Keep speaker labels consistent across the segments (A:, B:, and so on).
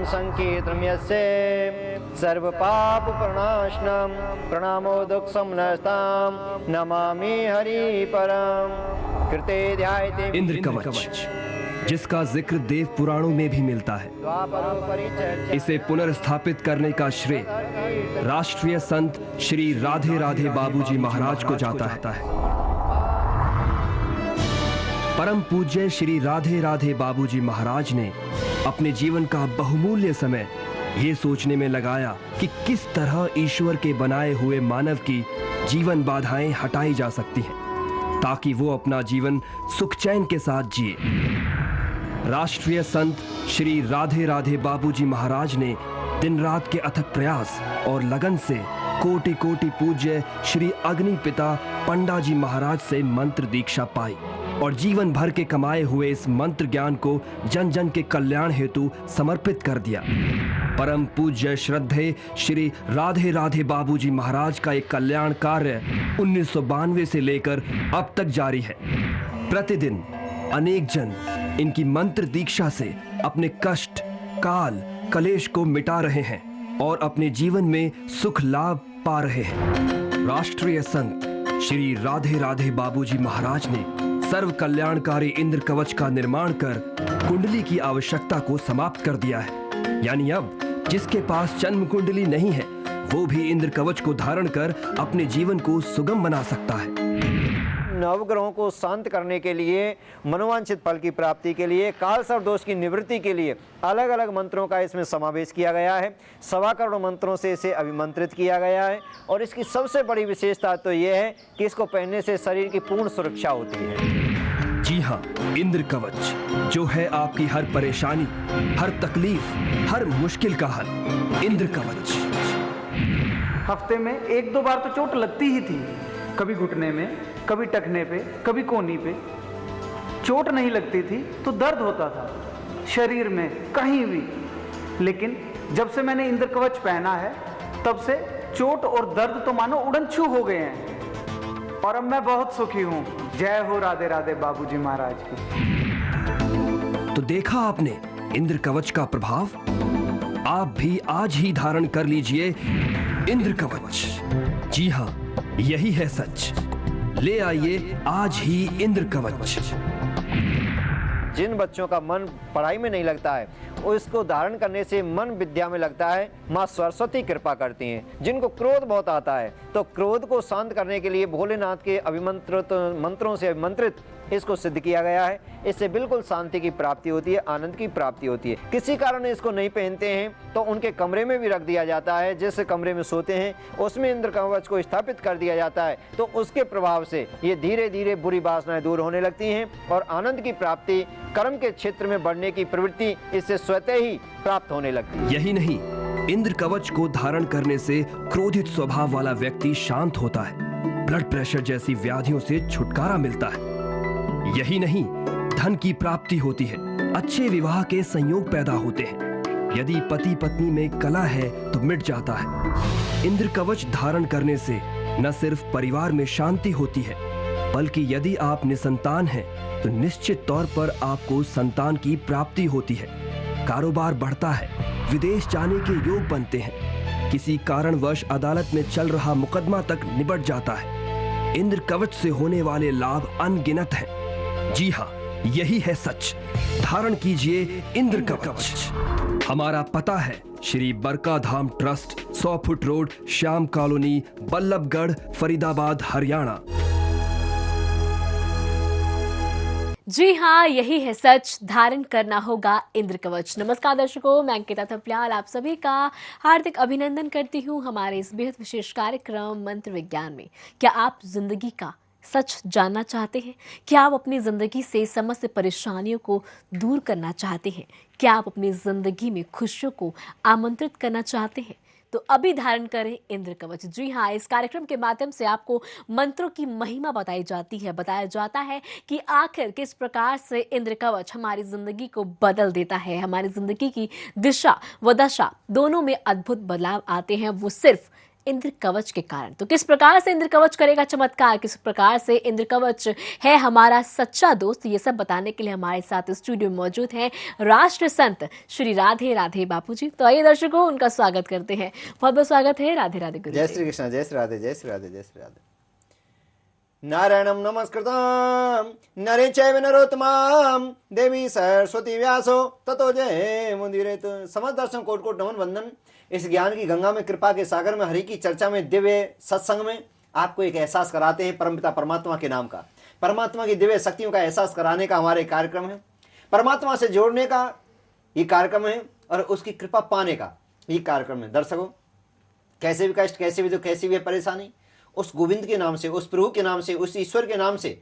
A: संकीर्तनं यस्य सर्व पाप प्रणाशनम प्रणामो दुख समनस्ताम नमामि हरि परम कृते ध्यायते।
B: इंद्र कवच, जिसका जिक्र देव पुराणों में भी मिलता है, इसे पुनर्स्थापित करने का श्रेय राष्ट्रीय संत श्री राधे राधे बाबूजी महाराज को जाता है। परम पूज्य श्री राधे राधे बाबूजी महाराज ने अपने जीवन का बहुमूल्य समय ये सोचने में लगाया कि किस तरह ईश्वर के बनाए हुए मानव की जीवन बाधाएं हटाई जा सकती हैं ताकि वो अपना जीवन सुख चैन के साथ जिए। राष्ट्रीय संत श्री राधे राधे बाबूजी महाराज ने दिन रात के अथक प्रयास और लगन से कोटि कोटि पूज्य श्री अग्नि पिता पंडा जी महाराज से मंत्र दीक्षा पाई और जीवन भर के कमाए हुए इस मंत्र ज्ञान को जन जन के कल्याण हेतु समर्पित कर दिया। परम पूज्य श्रद्धेय श्री राधे राधे बाबूजी महाराज का एक कल्याण कार्य 1992 से लेकर अब तक जारी है। प्रतिदिन अनेक जन इनकी मंत्र दीक्षा से अपने कष्ट काल कलेश को मिटा रहे हैं और अपने जीवन में सुख लाभ पा रहे हैं। राष्ट्रीय संत श्री राधे राधे बाबूजी महाराज ने सर्व कल्याणकारी इंद्र कवच का निर्माण कर कुंडली की आवश्यकता को समाप्त कर दिया है। यानी अब जिसके पास जन्म कुंडली नहीं है वो भी इंद्र कवच को धारण कर अपने जीवन को सुगम बना सकता है।
A: नवग्रहों को शांत करने के लिए, मनोवांछित फल की प्राप्ति के लिए, काल सर्प दोष की निवृत्ति के लिए अलग अलग मंत्रों का इसमें समावेश किया गया है। 1.25 करोड़ मंत्रों से इसे अभिमंत्रित किया गया है और इसकी सबसे बड़ी विशेषता तो यह है कि इसको पहनने से शरीर की पूर्ण सुरक्षा होती है।
B: जी हाँ, इंद्र कवच जो है आपकी हर परेशानी, हर तकलीफ, हर मुश्किल का हल। इंद्र कवच।
C: हफ्ते में 1-2 बार तो चोट लगती ही थी, कभी घुटने में, कभी टखने पे, कभी कोहनी पे। चोट नहीं लगती थी तो दर्द होता था शरीर में कहीं भी, लेकिन जब से मैंने इंद्र कवच पहना है तब से चोट और दर्द तो मानो उड़न-छू हो गए हैं और अब मैं बहुत सुखी हूँ। जय हो राधे राधे बाबूजी महाराज की।
B: तो देखा आपने इंद्र कवच का प्रभाव। आप भी आज ही धारण कर लीजिए इंद्र कवच। जी हाँ, यही है सच। ले आइए आज ही इंद्र कवच।
A: जिन बच्चों का मन पढ़ाई में नहीं लगता है उसको धारण करने से मन विद्या में लगता है, माँ सरस्वती कृपा करती हैं। जिनको क्रोध बहुत आता है तो क्रोध को शांत करने के लिए भोलेनाथ के अभिमंत्रित मंत्रों से अभिमंत्रित इसको सिद्ध किया गया है। इससे बिल्कुल शांति की प्राप्ति होती है, आनंद की प्राप्ति होती है। किसी कारण इसको नहीं पहनते हैं तो उनके कमरे में भी रख दिया जाता है। जिस कमरे में सोते हैं उसमें इंद्र कवच को स्थापित कर दिया जाता है तो उसके प्रभाव से ये धीरे धीरे बुरी वासनाएं दूर होने लगती हैं और आनंद की प्राप्ति, कर्म के क्षेत्र में बढ़ने की प्रवृत्ति इससे स्वतः ही प्राप्त होने लगती है।
B: यही नहीं, इंद्र कवच को धारण करने से क्रोधित स्वभाव वाला व्यक्ति शांत होता है, ब्लड प्रेशर जैसी व्याधियों से छुटकारा मिलता है। यही नहीं, धन की प्राप्ति होती है, अच्छे विवाह के संयोग पैदा होते हैं। यदि पति पत्नी में कलह है तो मिट जाता है। इंद्र कवच धारण करने से न सिर्फ परिवार में शांति होती है बल्कि यदि आप निसंतान हैं तो निश्चित तौर पर आपको संतान की प्राप्ति होती है। कारोबार बढ़ता है, विदेश जाने के योग बनते हैं, किसी कारणवश अदालत में चल रहा मुकदमा तक निबट जाता है। इंद्र कवच से होने वाले लाभ अनगिनत हैं। जी हाँ, यही है सच। धारण कीजिए इंद्र कवच। हमारा पता है Shri Barka Dham trust, 100 foot road, Shyam colony, Ballabhgarh, Faridabad, Haryana.
D: जी हाँ, यही है सच। धारण करना होगा इंद्र कवच। नमस्कार दर्शकों, मैं अंकिता थपलियाल आप सभी का हार्दिक अभिनंदन करती हूँ हमारे इस बेहद विशेष कार्यक्रम मंत्र विज्ञान में। क्या आप जिंदगी का सच जानना चाहते हैं? क्या आप अपनी जिंदगी से समस्त परेशानियों को दूर करना चाहते हैं? क्या आप अपनी जिंदगी में खुशियों को आमंत्रित करना चाहते हैं? तो अभी धारण करें इंद्र कवच। जी हाँ, इस कार्यक्रम के माध्यम से आपको मंत्रों की महिमा बताई जाती है, बताया जाता है कि आखिर किस प्रकार से इंद्र कवच हमारी जिंदगी को बदल देता है, हमारी जिंदगी की दिशा व दशा दोनों में अद्भुत बदलाव आते हैं। वो सिर्फ इंद्र कवच के कारण। तो किस प्रकार से इंद्र कवच करेगा चमत्कार, किस प्रकार से इंद्र कवच है हमारा सच्चा दोस्त, ये सब बताने के लिए हमारे साथ स्टूडियो में मौजूद हैं राष्ट्र संत श्री राधे राधे बापू जी। तो आइए दर्शकों, उनका स्वागत करते हैं। बहुत बहुत स्वागत है। राधे राधे गुरु
A: जय
D: जी।
A: श्री कृष्ण, जय श्री राधे, जय श्री राधे, जय श्री राधे। नारायणं नमस्कृतं नरे चैव नरोत्तमं देवी सरस्वती व्यासो ततो जय मुदीरयेत्। समस्त दर्शन कोट कोट नमन वंदन। इस ज्ञान की गंगा में, कृपा के सागर में, हरि की चर्चा में, दिव्य सत्संग में आपको एक एहसास कराते हैं परमपिता परमात्मा के नाम का, परमात्मा की दिव्य शक्तियों का एहसास कराने का हमारे कार्यक्रम है, परमात्मा से जोड़ने का ये कार्यक्रम है और उसकी कृपा पाने का ये कार्यक्रम है। दर्शकों, कैसे भी कष्ट, कैसे भी दुख, कैसी भी परेशानी, उस गोविंद के नाम से, उस प्रभु के नाम से, उस ईश्वर के नाम से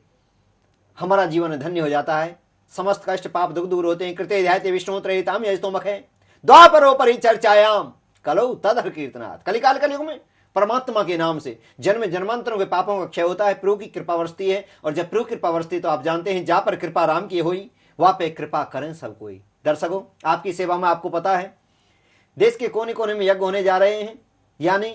A: हमारा जीवन धन्य हो जाता है। समस्त कष्ट पाप दुख दूर होते हैं। कृते ध्यायते विष्णु त्रयिताम यजतोमखे द्वापरोपरि चर्चायाम कलौ तदहर कीर्तनात्। कलिकाल कलयुग में परमात्मा के नाम से जन्म जन्मांतरों के पापों का क्षय होता है। प्रभु की कृपा बरसती है और जब प्रभु कृपा बरसती तो आप जानते हैं, जहां पर कृपा राम की हुई वहां पे कृपा करें सब कोई। दर्शकों, आपकी सेवा में आपको पता है देश के कोने कोने में यज्ञ होने जा रहे हैं। यानी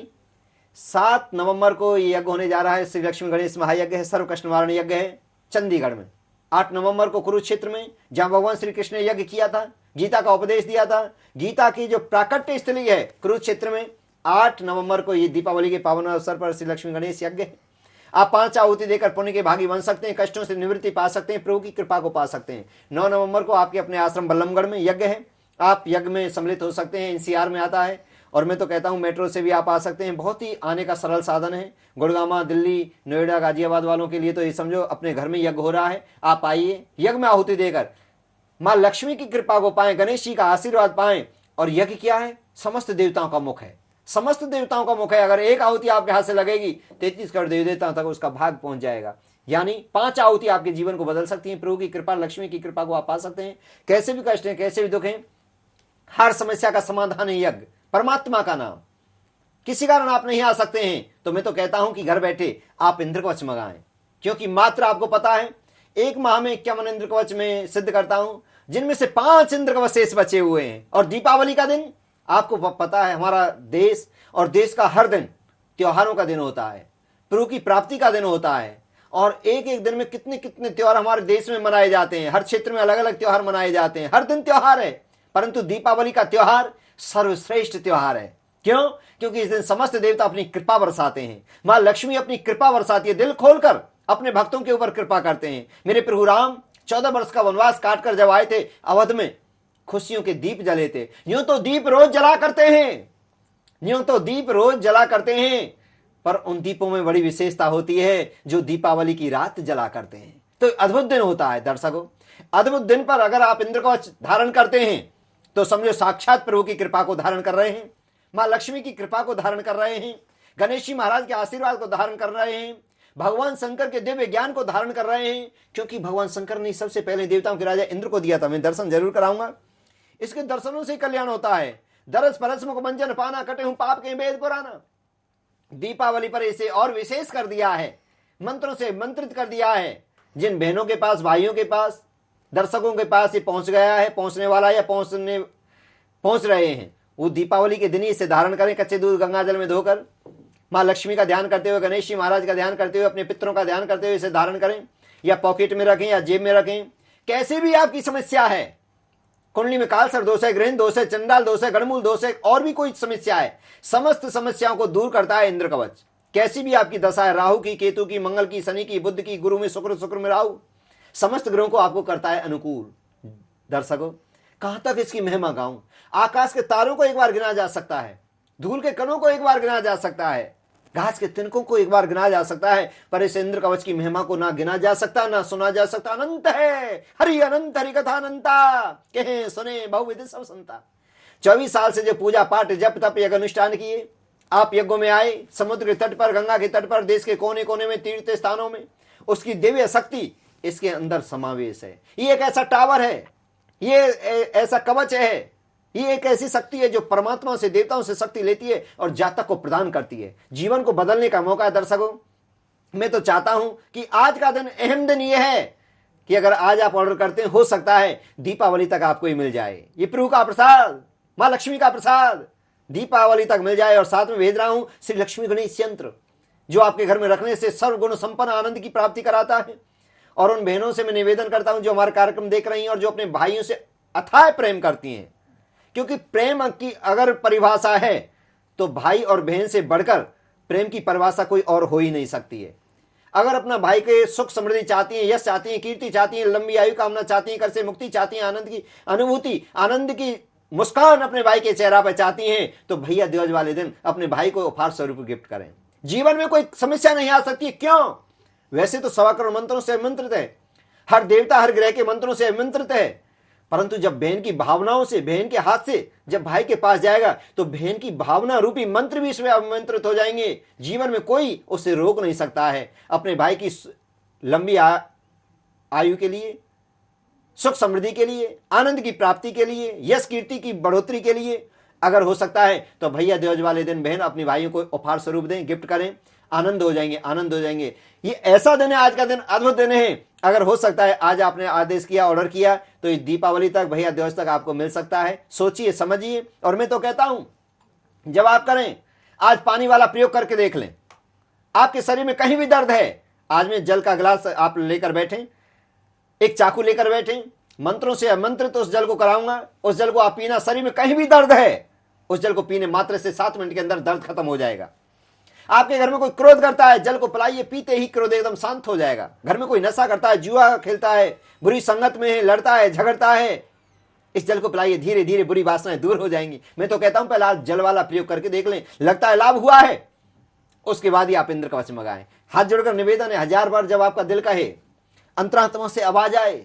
A: 7 नवंबर को ये यज्ञ होने जा रहा है। श्री लक्ष्मी गणेश महायज्ञ है, सर्व कष्ट निवारण यज्ञ है चंडीगढ़ में। 8 नवंबर को कुरुक्षेत्र में, जहां भगवान श्री कृष्ण ने यज्ञ किया था, गीता का उपदेश दिया था, गीता की जो प्राकट्य स्थली है कुरुक्षेत्र में, 8 नवंबर को ये दीपावली के पावन अवसर पर श्री लक्ष्मी गणेश यज्ञ है। आप 5 आहुति देकर पुण्य के भागी बन सकते हैं, कष्टों से निवृत्ति पा सकते हैं, प्रभु की कृपा को पा सकते हैं। 9 नवंबर को आपके अपने आश्रम बल्लमगढ़ में यज्ञ है, आप यज्ञ में सम्मिलित हो सकते हैं। एनसीआर में आता है और मैं तो कहता हूं मेट्रो से भी आप आ सकते हैं। बहुत ही आने का सरल साधन है। गुड़गामा, दिल्ली, नोएडा, गाजियाबाद वालों के लिए तो ये समझो अपने घर में यज्ञ हो रहा है। आप आइए, यज्ञ में आहुति देकर मां लक्ष्मी की कृपा को पाएं, गणेश जी का आशीर्वाद पाएं। और यज्ञ क्या है? समस्त देवताओं का मुख है, समस्त देवताओं का मुख है। अगर एक आहुति आपके हाथ से लगेगी 33 करोड़ देवी देवताओं तक उसका भाग पहुंच जाएगा। यानी 5 आहुति आपके जीवन को बदल सकती है। प्रभु की कृपा, लक्ष्मी की कृपा को आप पा सकते हैं। कैसे भी कष्ट है, कैसे भी दुख है, हर समस्या का समाधान है यज्ञ, परमात्मा का नाम। किसी कारण आप नहीं आ सकते हैं तो मैं तो कहता हूं कि घर बैठे आप इंद्र कवच मंगाएं, क्योंकि मात्र आपको पता है 1 माह में 51 इंद्र कवच में सिद्ध करता हूं, जिनमें से 5 इंद्र कवच शेष बचे हुए हैं। और दीपावली का दिन आपको पता है, हमारा देश और देश का हर दिन त्योहारों का दिन होता है, प्रभु की प्राप्ति का दिन होता है। और एक एक दिन में कितने कितने त्योहार हमारे देश में मनाए जाते हैं। हर क्षेत्र में अलग अलग त्योहार मनाए जाते हैं, हर दिन त्योहार है। परंतु दीपावली का त्योहार सर्वश्रेष्ठ त्योहार है। क्यों? क्योंकि इस दिन समस्त देवता अपनी कृपा बरसाते हैं। मां लक्ष्मी अपनी कृपा बरसाती है, दिल खोलकर अपने भक्तों के ऊपर कृपा करते हैं। मेरे प्रभु राम 14 वर्ष का वनवास काटकर जब आए थे अवध में, खुशियों के दीप जले थे। यूं तो दीप रोज जला करते हैं, यूं तो दीप रोज जला करते हैं, पर उन दीपों में बड़ी विशेषता होती है जो दीपावली की रात जला करते हैं। तो अद्भुत दिन होता है। दर्शकों, अद्भुत दिन पर अगर आप इंद्र कवच धारण करते हैं तो समझो साक्षात प्रभु की कृपा को धारण कर रहे हैं, मां लक्ष्मी की कृपा को धारण कर रहे हैं, गणेश जी महाराज के आशीर्वाद को धारण कर रहे हैं, भगवान शंकर के दिव्य ज्ञान को धारण कर रहे हैं। क्योंकि भगवान शंकर ने सबसे पहले देवताओं के राजा इंद्र को दिया था। मैं दर्शन जरूर कराऊंगा, इसके दर्शनों से कल्याण होता है। दरस परस मुख मंजन पाना, कटे हूं पाप के वेद पुराना। दीपावली पर इसे और विशेष कर दिया है, मंत्रों से मंत्रित कर दिया है। जिन बहनों के पास, भाइयों के पास, दर्शकों के पास ये पहुंच गया है, पहुंचने वाला है या पहुंच रहे हैं, वो दीपावली के दिन ही इसे धारण करें। कच्चे दूध गंगा जल में धोकर मां लक्ष्मी का ध्यान करते हुए, गणेश जी महाराज का ध्यान करते हुए, अपने पितरों का ध्यान करते हुए इसे धारण करें, या पॉकेट में रखें या जेब में रखें। कैसी भी आपकी समस्या है, कुंडली में कालसर्प दोष है, ग्रहण दोष है, चंडाल दोष है, गणमूल दोष है, और भी कोई समस्या है, समस्त समस्याओं को दूर करता है इंद्र कवच। कैसी भी आपकी दशा है, राहु की, केतु की, मंगल की, शनि की, बुध की, गुरु में शुक्र, शुक्र में राहु, समस्त ग्रहों को आपको करता है अनुकूल। दर्शकों, कहां तक इसकी महिमा गाऊं? आकाश के तारों को एक बार गिना जा सकता है, धूल के कणों को एक बार गिना जा सकता है, घास के तिनकों को एक बार गिना जा सकता है, पर इस इंद्र कवच की महिमा को ना गिना जा सकता, ना सुना जा सकता। अनंत है हरि, अनंत हरि कथा अनंता, कहे सुने बहुविध सब संता। 24 साल से जो पूजा पाठ, जप तप, यज्ञ अनुष्ठान किए, आप यज्ञों में आए, समुद्र के तट पर, गंगा के तट पर, देश के कोने कोने में, तीर्थ स्थानों में, उसकी दिव्य शक्ति इसके अंदर समावेश है। ये एक ऐसा टावर है, ये ऐसा कवच है, ये एक ऐसी शक्ति है जो परमात्मा से, देवताओं से शक्ति लेती है और जातक को प्रदान करती है, जीवन को बदलने का मौका है। दर्शकों, मैं तो चाहता हूं कि आज का दिन, अहम दिन यह है कि अगर आज आप ऑर्डर करते हैं, हो सकता है दीपावली तक आपको ही मिल जाए। ये प्रभु का प्रसाद, मां लक्ष्मी का प्रसाद, दीपावली तक मिल जाए। और साथ में भेज रहा हूं श्री लक्ष्मी गणेश यंत्र, जो आपके घर में रखने से सर्वगुण संपन्न आनंद की प्राप्ति कराता है। और उन बहनों से मैं निवेदन करता हूं जो हमारे कार्यक्रम देख रही हैं और जो अपने भाइयों से अथाह प्रेम करती हैं, क्योंकि प्रेम की अगर परिभाषा है तो भाई और बहन से बढ़कर प्रेम की परिभाषा कोई और हो ही नहीं सकती है। अगर अपना भाई के सुख समृद्धि चाहती हैं, यश चाहती हैं, कीर्ति चाहती हैं, लंबी आयु कामना चाहती हैं, कर से मुक्ति चाहती हैं, आनंद की अनुभूति, आनंद की मुस्कान अपने भाई के चेहरा पर चाहती हैं, तो भैया दिवस वाले दिन अपने भाई को उपहार स्वरूप गिफ्ट करें। जीवन में कोई समस्या नहीं आ सकती। क्यों? वैसे तो 1.25 करोड़ मंत्रों से अभिमंत्रित है, हर देवता हर ग्रह के मंत्रों से अभिमंत्रित है, परंतु जब बहन की भावनाओं से, बहन के हाथ से जब भाई के पास जाएगा तो बहन की भावना रूपी मंत्र भी इसमें अभिमंत्रित हो जाएंगे। जीवन में कोई उसे रोक नहीं सकता है। अपने भाई की लंबी आयु के लिए, सुख समृद्धि के लिए, आनंद की प्राप्ति के लिए, यश कीर्ति की बढ़ोतरी के लिए अगर हो सकता है तो भैया दिवस वाले दिन बहन अपनी भाइयों को उपहार स्वरूप दें, गिफ्ट करें। आनंद हो जाएंगे, आनंद हो जाएंगे। ये ऐसा दिन है, आज का दिन अद्भुत दिन है। अगर हो सकता है आज आपने आदेश किया, ऑर्डर दिया, तो ये दीपावली तक, भैया दिवस तक आपको मिल सकता है। सोचिए, समझिए। और मैं तो कहता हूं जब आप करें, आज पानी वाला प्रयोग करके देख लें। आपके शरीर में कहीं भी दर्द है, आज में जल का गिलास आप लेकर बैठें, एक चाकू लेकर बैठें, मंत्रों से मंत्र तो उस जल को कराऊंगा, उस जल को आप पीना। शरीर में कहीं भी दर्द है, उस जल को पीने मात्र से 7 मिनट के अंदर दर्द खत्म हो जाएगा। आपके घर में कोई क्रोध करता है, जल को पिलाइए, पीते ही क्रोध एकदम शांत हो जाएगा। घर में कोई नशा करता है, जुआ खेलता है, बुरी संगत में है, लड़ता है, झगड़ता है, इस जल को पिलाइए, धीरे धीरे बुरी वासनाएं दूर हो जाएंगी। मैं तो कहता हूं पहले आप जल वाला प्रयोग करके देख लें, लगता है लाभ हुआ है, उसके बाद ही आप इंद्र कवच मंगाएं। हाथ जोड़कर निवेदन है, 1000 बार जब आपका दिल कहे, अंतरात्मा से आवाज आए,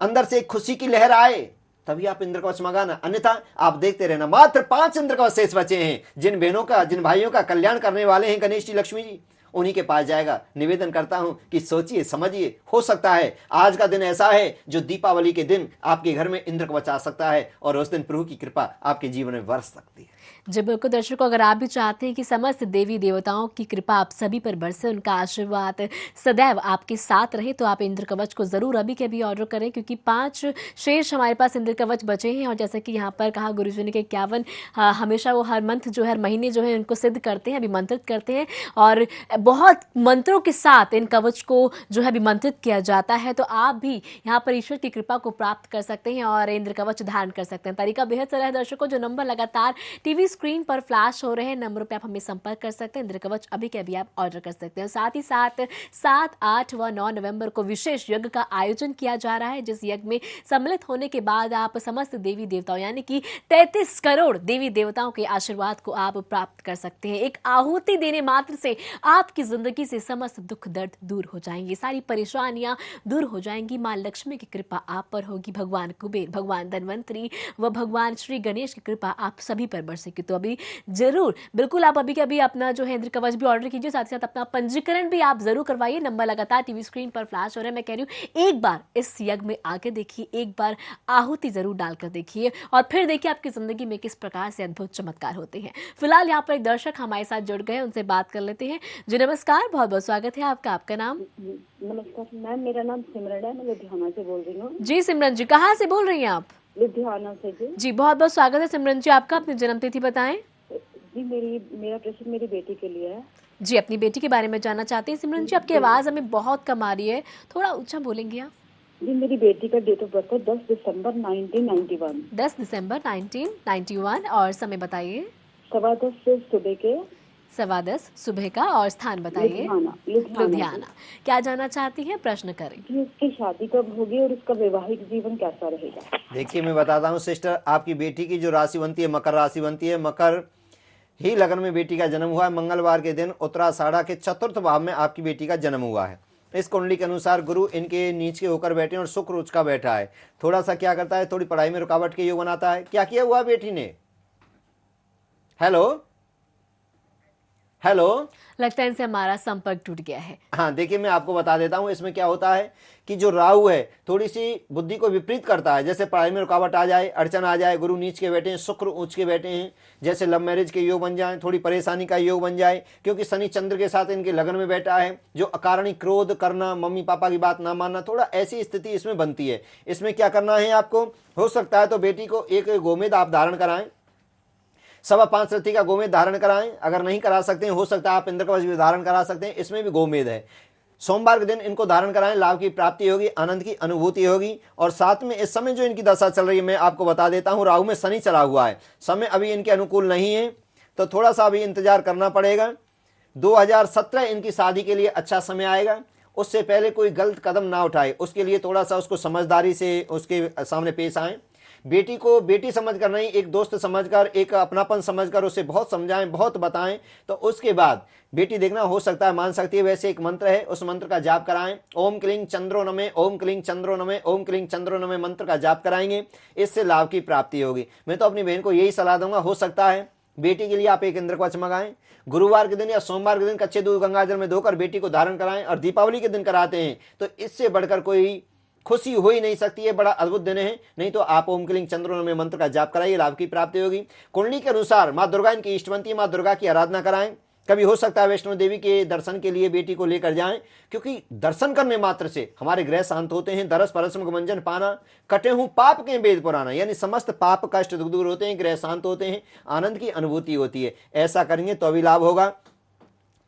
A: अंदर से एक खुशी की लहर आए, तभी आप इंद्र कवच मंगाना। अन्यथा आप देखते रहना। मात्र 5 इंद्र कवच शेष बचे हैं। जिन बहनों का, जिन भाइयों का कल्याण करने वाले हैं गणेश जी, लक्ष्मी जी, उन्हीं के पास जाएगा। निवेदन करता हूं कि सोचिए, समझिए। हो सकता है आज का दिन ऐसा है जो दीपावली के दिन आपके घर में इंद्र कवच आ सकता है और उस दिन प्रभु की कृपा आपके जीवन में बरस सकती है।
D: जी बिल्कुल दर्शकों, अगर आप भी चाहते हैं कि समस्त देवी देवताओं की कृपा आप सभी पर बरसे, उनका आशीर्वाद सदैव आपके साथ रहे, तो आप इंद्र कवच को जरूर अभी के अभी ऑर्डर करें, क्योंकि 5 शेष हमारे पास इंद्र कवच बचे हैं। और जैसे कि यहाँ पर कहा गुरुजी ने कि 51 हमेशा वो हर मंथ जो है, हर महीने जो है उनको सिद्ध करते हैं, अभिमंत्रित करते हैं, और बहुत मंत्रों के साथ इन कवच को जो है अभिमंत्रित किया जाता है। तो आप भी यहाँ पर ईश्वर की कृपा को प्राप्त कर सकते हैं और इंद्र कवच धारण कर सकते हैं। तरीका बेहद सरल है दर्शकों। जो नंबर लगातार टीवी स्क्रीन पर फ्लैश हो रहे हैं, नंबरों पे आप हमें संपर्क कर सकते हैं। इंद्र कवच अभी के अभी आप ऑर्डर कर सकते हैं। साथ ही साथ 7, 8 व 9 नवंबर को विशेष यज्ञ का आयोजन किया जा रहा है, जिस यज्ञ में सम्मिलित होने के बाद आप समस्त देवी देवताओं यानी कि 33 करोड़ देवी देवताओं के आशीर्वाद को आप प्राप्त कर सकते हैं। एक आहुति देने मात्र से आपकी जिंदगी से समस्त दुख दर्द दूर हो जाएंगे, सारी परेशानियां दूर हो जाएंगी। मां लक्ष्मी की कृपा आप पर होगी, भगवान कुबेर, भगवान धनवंतरी व भगवान श्री गणेश की कृपा आप सभी पर बरसेगी। तो अभी जरूर बिल्कुल आप अभी के अभी अपना जो है इंद्र कवच भी ऑर्डर कीजिए, साथ ही साथ अपना पंजीकरण भी आप जरूर करवाइए। नंबर लगातार टीवी स्क्रीन पर फ्लैश हो रहे हैं। मैं कह रही हूँ एक बार इस यज्ञ में आके देखिए, एक बार आहुति जरूर डालकर देखिए और फिर देखिए आपकी जिंदगी में किस प्रकार से अद्भुत चमत्कार होते हैं। फिलहाल यहाँ पर एक दर्शक हमारे साथ जुड़ गए, उनसे बात कर लेते हैं। जी नमस्कार, बहुत बहुत स्वागत है आपका। आपका नाम?
E: नमस्कार मैम, मेरा नाम सिमरन है, मैं लुधियाना से बोल रही हूँ।
D: जी सिमरन जी, कहाँ से बोल रही हैं आप?
E: लुधियाना से जी।
D: बहुत बहुत स्वागत है सिमरन जी आपका। अपनी जन्मतिथि बताएं।
E: जी मेरा प्रश्न मेरी बेटी के लिए है।
D: जी, अपनी बेटी के बारे में जानना चाहते हैं सिमरन जी। आपकी आवाज़ हमें बहुत कम आ रही है, थोड़ा ऊंचा बोलेंगे आप?
E: जी मेरी बेटी का डेट ऑफ बर्थ है 10 दिसंबर 1991।
D: 10 दिसंबर 1991 और समय बताइए?
E: 10:15 से सुबह के
D: 10:15 सुबह का और स्थान बताइए? लुधियाना। क्या जानना चाहती हैं, प्रश्न करें।
E: जी उसकी शादी कब होगी और उसका वैवाहिक जीवन कैसा रहेगा?
A: देखिए मैं बताता हूँ सिस्टर, आपकी बेटी की जो राशि बनती है मकर राशि बनती है। मकर ही लगन में बेटी का जन्म हुआ है। मंगलवार के दिन उत्तराषाढ़ा के 4th भाव में आपकी बेटी का जन्म हुआ है। इस कुंडली के अनुसार गुरु इनके नीच के होकर बैठे और शुक्र उच्च का बैठा है। थोड़ा सा क्या करता है, थोड़ी पढ़ाई में रुकावट के योग बनाता है। क्या किया हुआ बेटी ने? हेलो हेलो,
D: लगता है इनसे हमारा संपर्क टूट गया है।
A: हाँ देखिए मैं आपको बता देता हूँ, इसमें क्या होता है कि जो राहु है थोड़ी सी बुद्धि को विपरीत करता है। जैसे पढ़ाई में रुकावट आ जाए, अड़चन आ जाए, गुरु नीच के बैठे हैं, शुक्र उच्च के बैठे हैं, जैसे लव मैरिज के योग बन जाए, थोड़ी परेशानी का योग बन जाए, क्योंकि शनि चंद्र के साथ इनके लगन में बैठा है। जो अकारणिक क्रोध करना, मम्मी पापा की बात ना मानना, थोड़ा ऐसी स्थिति इसमें बनती है। इसमें क्या करना है आपको, हो सकता है तो बेटी को एक गोमेद आप धारण कराएं। 5.25 रत्ती का गोमेद धारण कराएं। अगर नहीं करा सकते हैं, हो सकता है आप इंद्र कवच भी धारण करा सकते हैं, इसमें भी गोमेद है। सोमवार के दिन इनको धारण कराएं, लाभ की प्राप्ति होगी, आनंद की अनुभूति होगी। और साथ में इस समय जो इनकी दशा चल रही है मैं आपको बता देता हूं, राहु में शनि चला हुआ है, समय अभी इनके अनुकूल नहीं है, तो थोड़ा सा अभी इंतजार करना पड़ेगा। 2017 इनकी शादी के लिए अच्छा समय आएगा। उससे पहले कोई गलत कदम ना उठाए, उसके लिए थोड़ा सा उसको समझदारी से उसके सामने पेश आए। बेटी को बेटी समझकर नहीं, एक दोस्त समझकर, एक अपनापन समझकर उसे बहुत समझाएं, बहुत बताएं, तो उसके बाद बेटी देखना हो सकता है मान सकती है। वैसे एक मंत्र है, उस मंत्र का जाप कराएं। ओम क्लीं चंद्रो नमे, ओम क्लीं चंद्रो नमे, ओम क्लीं चंद्रो नमे मंत्र का जाप कराएंगे, इससे लाभ की प्राप्ति होगी। मैं तो अपनी बहन को यही सलाह दूंगा, हो सकता है बेटी के लिए आप एक इंद्र कवच मंगाएं। गुरुवार के दिन या सोमवार के दिन कच्चे दूध गंगाजल में धोकर बेटी को धारण कराएं, और दीपावली के दिन कराते हैं तो इससे बढ़कर कोई खुशी हो ही नहीं सकती है। बड़ा अद्भुत दिन है। नहीं तो आप ओम क्लीं चंद्रो में मंत्र का जाप कराइए, लाभ की प्राप्ति होगी। कुंडली के अनुसार माँ दुर्गा इनकी इष्टवंती, माँ दुर्गा की आराधना कराएं। कभी हो सकता है वैष्णो देवी के दर्शन के लिए बेटी को लेकर जाएं, क्योंकि दर्शन करने मात्र से हमारे ग्रह शांत होते हैं। दरस परस मुखमंजन पाना, कटे हूं पाप के वेद पुराना, यानी समस्त पाप कष्ट दूर होते हैं, ग्रह शांत होते हैं, आनंद की अनुभूति होती है। ऐसा करेंगे तो भी लाभ होगा।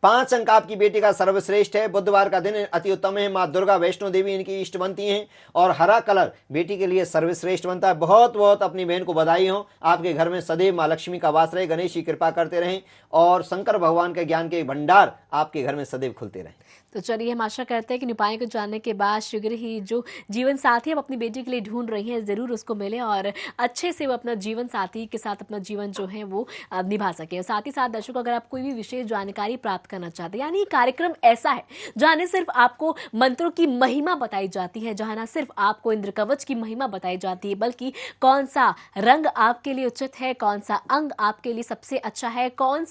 A: 5 अंक आपकी बेटी का सर्वश्रेष्ठ है। बुधवार का दिन अति उत्तम है। माँ दुर्गा वैष्णो देवी इनकी इष्ट बनती हैं, और हरा कलर बेटी के लिए सर्वश्रेष्ठ बनता है। बहुत बहुत अपनी बहन को बधाई हो। आपके घर में सदैव माँ लक्ष्मी का वास रहे, गणेश की कृपा करते रहें, और शंकर भगवान के ज्ञान के भंडार आपके घर में सदैव खुलते रहें।
D: तो चलिए हम आशा करते हैं कि उपायों को जानने के बाद शीघ्र ही जो जीवन साथी हम अपनी बेटी के लिए ढूंढ रही हैं जरूर उसको मिले, और अच्छे से वो अपना जीवन साथी के साथ अपना जीवन जो है वो निभा सके। साथ ही साथ दर्शकों, अगर आप कोई भी विशेष जानकारी प्राप्त करना चाहते हैं, यानी ये कार्यक्रम ऐसा है जहाँ न सिर्फ आपको मंत्रों की महिमा बताई जाती है, जहाँ न सिर्फ आपको इंद्र कवच की महिमा बताई जाती है, बल्कि कौन सा रंग आपके लिए उचित है, कौन सा अंग आपके लिए सबसे अच्छा है, कौन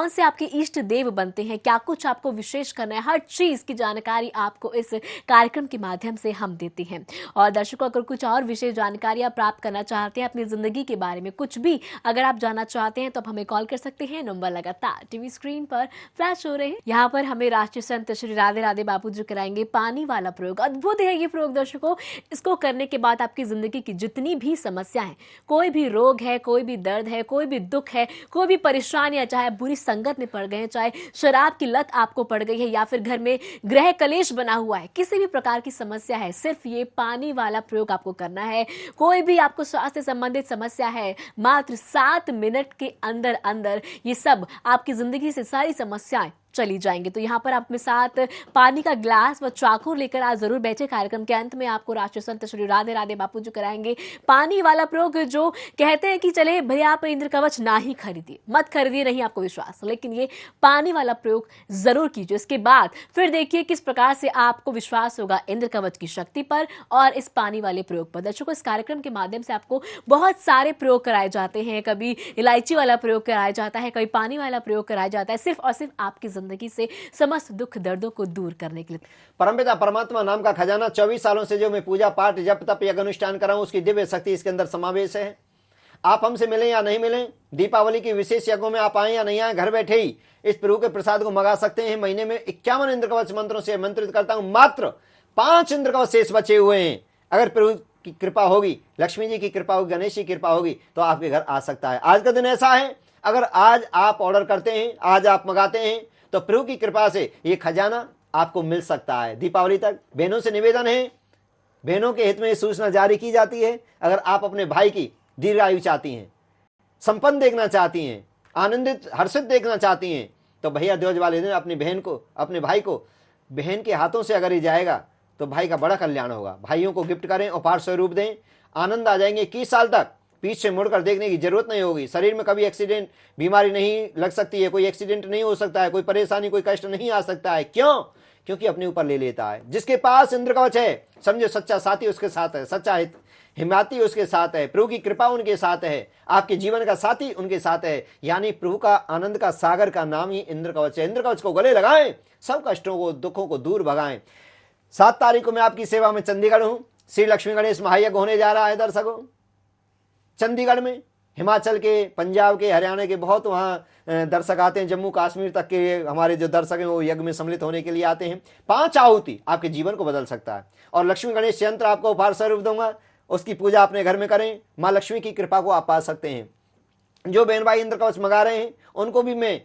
D: से आपके इष्ट देव बनते हैं, क्या कुछ आपको विशेष करना है, हर चीज की जानकारी आपको इस कार्यक्रम के माध्यम से हम देते हैं। और दर्शकों, अगर कुछ और विशेष जानकारी आप प्राप्त करना चाहते हैं अपनी जिंदगी के बारे में, कुछ भी अगर आप जानना चाहते हैं तो आप हमें कॉल कर सकते हैं। नंबर लगातार टीवी स्क्रीन पर फ्लैश हो रहे हैं। यहाँ पर हमें राष्ट्रीय संत श्री राधे राधे बापू जी कराएंगे पानी वाला प्रयोग। अद्भुत है ये प्रयोग दर्शकों। इसको करने के बाद आपकी जिंदगी की जितनी भी समस्या है, कोई भी रोग है, कोई भी दर्द है, कोई भी दुख है, कोई भी परेशानी है, चाहे बुरी संगत में पड़ गए हैं, चाहे शराब की लत आपको पड़ गई है, या फिर घर में ग्रह कलेश बना हुआ है, किसी भी प्रकार की समस्या है, सिर्फ ये पानी वाला प्रयोग आपको करना है। कोई भी आपको स्वास्थ्य संबंधित समस्या है, मात्र 7 मिनट के अंदर अंदर ये सब आपकी जिंदगी से सारी समस्याएं चली जाएंगे। तो यहाँ पर आप अपने साथ पानी का ग्लास व चाकू लेकर आज जरूर बैठे। कार्यक्रम के अंत में आपको राष्ट्रीय संत श्री राधे राधे बापू जी कराएंगे पानी वाला प्रयोग, जो कहते हैं कि चले भैया आप इंद्र कवच ना ही खरीदिए, मत खरीदिए, नहीं आपको विश्वास, लेकिन ये पानी वाला प्रयोग जरूर कीजिए। इसके बाद फिर देखिए किस प्रकार से आपको विश्वास होगा इंद्र कवच की शक्ति पर और इस पानी वाले प्रयोग पर। दर्शकों, इस कार्यक्रम के माध्यम से आपको बहुत सारे प्रयोग कराए जाते हैं। कभी इलायची वाला प्रयोग कराया जाता है, कभी पानी वाला प्रयोग कराया जाता है, सिर्फ और सिर्फ आपकी जिंदगी से समस्त दुख दर्दों को दूर करने के लिए।
A: परमपिता परमात्मा नाम का खजाना 24 सालों से जो मैं पूजा पाठ जप तप यज्ञ अनुष्ठान कर रहा हूं, उसकी दिव्य शक्ति इसके अंदर समावेश है। आप हमसे मिलें या नहीं मिलें, दीपावली की विशेष यज्ञों में आप आए या नहीं आए, घर बैठे ही इस प्रभु के प्रसाद को मंगा सकते हैं। महीने में 51 इंद्र कवच मंत्रों से मंत्रित करता हूं, मात्र 5 इंद्र कवच शेष बचे हुए हैं। अगर प्रभु की कृपा होगी, लक्ष्मी जी की कृपा होगी, गणेश जी की कृपा होगी, तो आपके घर आ सकता है। आज का दिन ऐसा है, अगर आज आप ऑर्डर करते हैं, आज आप मंगाते हैं, तो प्रभु की कृपा से ये खजाना आपको मिल सकता है दीपावली तक। बहनों से निवेदन है, बहनों के हित में सूचना जारी की जाती है, अगर आप अपने भाई की दीर्घायु चाहती हैं, संपन्न देखना चाहती हैं, आनंदित हर्षित देखना चाहती हैं, तो भैया ध्वज वाले दिन अपनी बहन को, अपने भाई को बहन के हाथों से अगर ये जाएगा तो भाई का बड़ा कल्याण होगा। भाइयों को गिफ्ट करें, उपहार स्वरूप दें, आनंद आ जाएंगे। 21 साल तक पीछे से मुड़कर देखने की जरूरत नहीं होगी। शरीर में कभी एक्सीडेंट, बीमारी नहीं लग सकती है, कोई एक्सीडेंट नहीं हो सकता है, कोई परेशानी, कोई कष्ट नहीं आ सकता है। क्यों? क्योंकि अपने ऊपर ले लेता है। जिसके पास इंद्र कवच है, समझो सच्चा साथी उसके साथ है, सच्चा हिमाती उसके साथ है, प्रभु की कृपा उनके साथ है, आपके जीवन का साथी उनके साथ है। यानी प्रभु का आनंद का सागर का नाम ही इंद्र कवच है। इंद्र कवच को गले लगाएं, सब कष्टों को, दुखों को दूर भगाएं। 7 तारीख को मैं आपकी सेवा में चंडीगढ़ हूं। श्री लक्ष्मी गणेश महायज्ञ होने जा रहा है दर्शकों, चंडीगढ़ में। हिमाचल के, पंजाब के, हरियाणा के बहुत वहाँ दर्शक आते हैं, जम्मू कश्मीर तक के हमारे जो दर्शक हैं वो यज्ञ में सम्मिलित होने के लिए आते हैं। 5 आहुति आपके जीवन को बदल सकता है। और लक्ष्मी गणेश यंत्र आपको उपहार स्वरूप दूंगा, उसकी पूजा अपने घर में करें, माँ लक्ष्मी की कृपा को आप पा सकते हैं। जो बहन भाई इंद्र कवच मंगा रहे हैं उनको भी मैं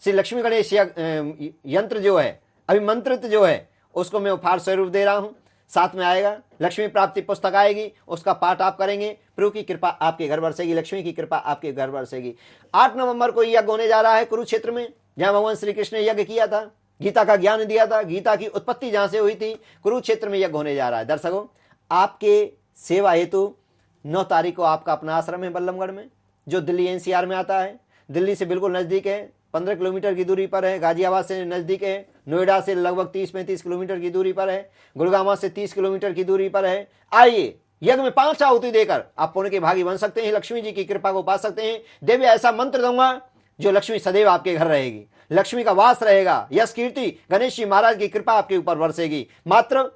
A: श्री लक्ष्मी गणेश यंत्र जो है, अभिमंत्रित जो है, उसको मैं उपहार स्वरूप दे रहा हूं। साथ में आएगा लक्ष्मी प्राप्ति पुस्तक आएगी, उसका पाठ आप करेंगे, प्रभु की कृपा आपके घर बरसेगी, लक्ष्मी की कृपा आपके घर बरसेगी। 8 नवंबर को यज्ञ होने जा रहा है कुरुक्षेत्र में, जहां भगवान श्री कृष्ण ने यज्ञ किया था, गीता का ज्ञान दिया था, गीता की उत्पत्ति जहां से हुई थी, कुरुक्षेत्र में यज्ञ होने जा रहा है। दर्शकों, आपके सेवा हेतु 9 तारीख को आपका अपना आश्रम है बल्लभगढ़ में, जो दिल्ली एनसीआर में आता है, दिल्ली से बिल्कुल नजदीक है, 15 किलोमीटर की दूरी पर है, गाजियाबाद से नजदीक है, नोएडा से लगभग 30-35 किलोमीटर की दूरी पर है, गुड़गांव से 30 किलोमीटर की दूरी पर है। आइए, यज्ञ में 5 आहुति देकर आप पुण्य के भागी बन सकते हैं, लक्ष्मी जी की कृपा को पा सकते हैं। देवी ऐसा मंत्र दूंगा जो लक्ष्मी सदैव आपके घर रहेगी, लक्ष्मी का वास रहेगा, यश कीर्ति गणेश जी महाराज की कृपा आपके ऊपर बरसेगी। मात्र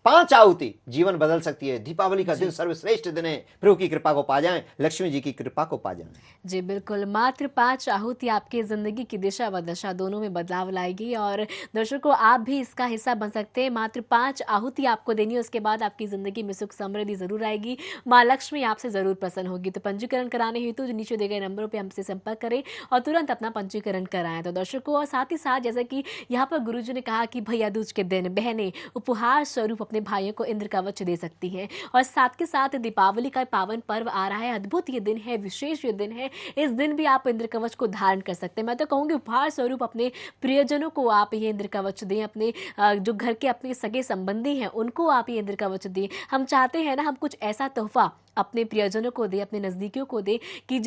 A: 5 आहुति जीवन बदल सकती है। दीपावली का दिन सर्वश्रेष्ठ दिन है, प्रभु की कृपा को पा जाएं, लक्ष्मी जी की कृपा को पा जाएं।
D: जी बिल्कुल, मात्र 5 आहुति आपकी जिंदगी की दिशा व दशा दोनों में बदलाव लाएगी। और दर्शकों, आप भी इसका हिस्सा बन सकते हैं। मात्र 5 आहुति आपको देनी है, उसके बाद आपकी जिंदगी में सुख समृद्धि जरूर आएगी, माँ लक्ष्मी आपसे जरूर प्रसन्न होगी। तो पंजीकरण कराने हेतु तो नीचे दिए गए नंबरों पर हमसे संपर्क करें और तुरंत अपना पंजीकरण कराएं। तो दर्शकों, और साथ ही साथ जैसा कि यहाँ पर गुरुजी ने कहा कि भैया दूज के दिन बहनें उपहार स्वरूप अपने भाइयों को इंद्र कवच दे सकती हैं। और साथ के साथ दीपावली का पावन पर्व आ रहा है, अद्भुत ये दिन है, विशेष ये दिन है। इस दिन भी आप इंद्र कवच को धारण कर सकते हैं। मैं तो कहूँगी उपहार स्वरूप अपने प्रियजनों को आप ये इंद्र कवच दें, अपने जो घर के अपने सगे संबंधी हैं उनको आप ये इंद्र कवच दें। हम चाहते हैं ना, हम कुछ ऐसा तोहफा अपने प्रियजनों को दे, अपने नज़दीकियों को दे कि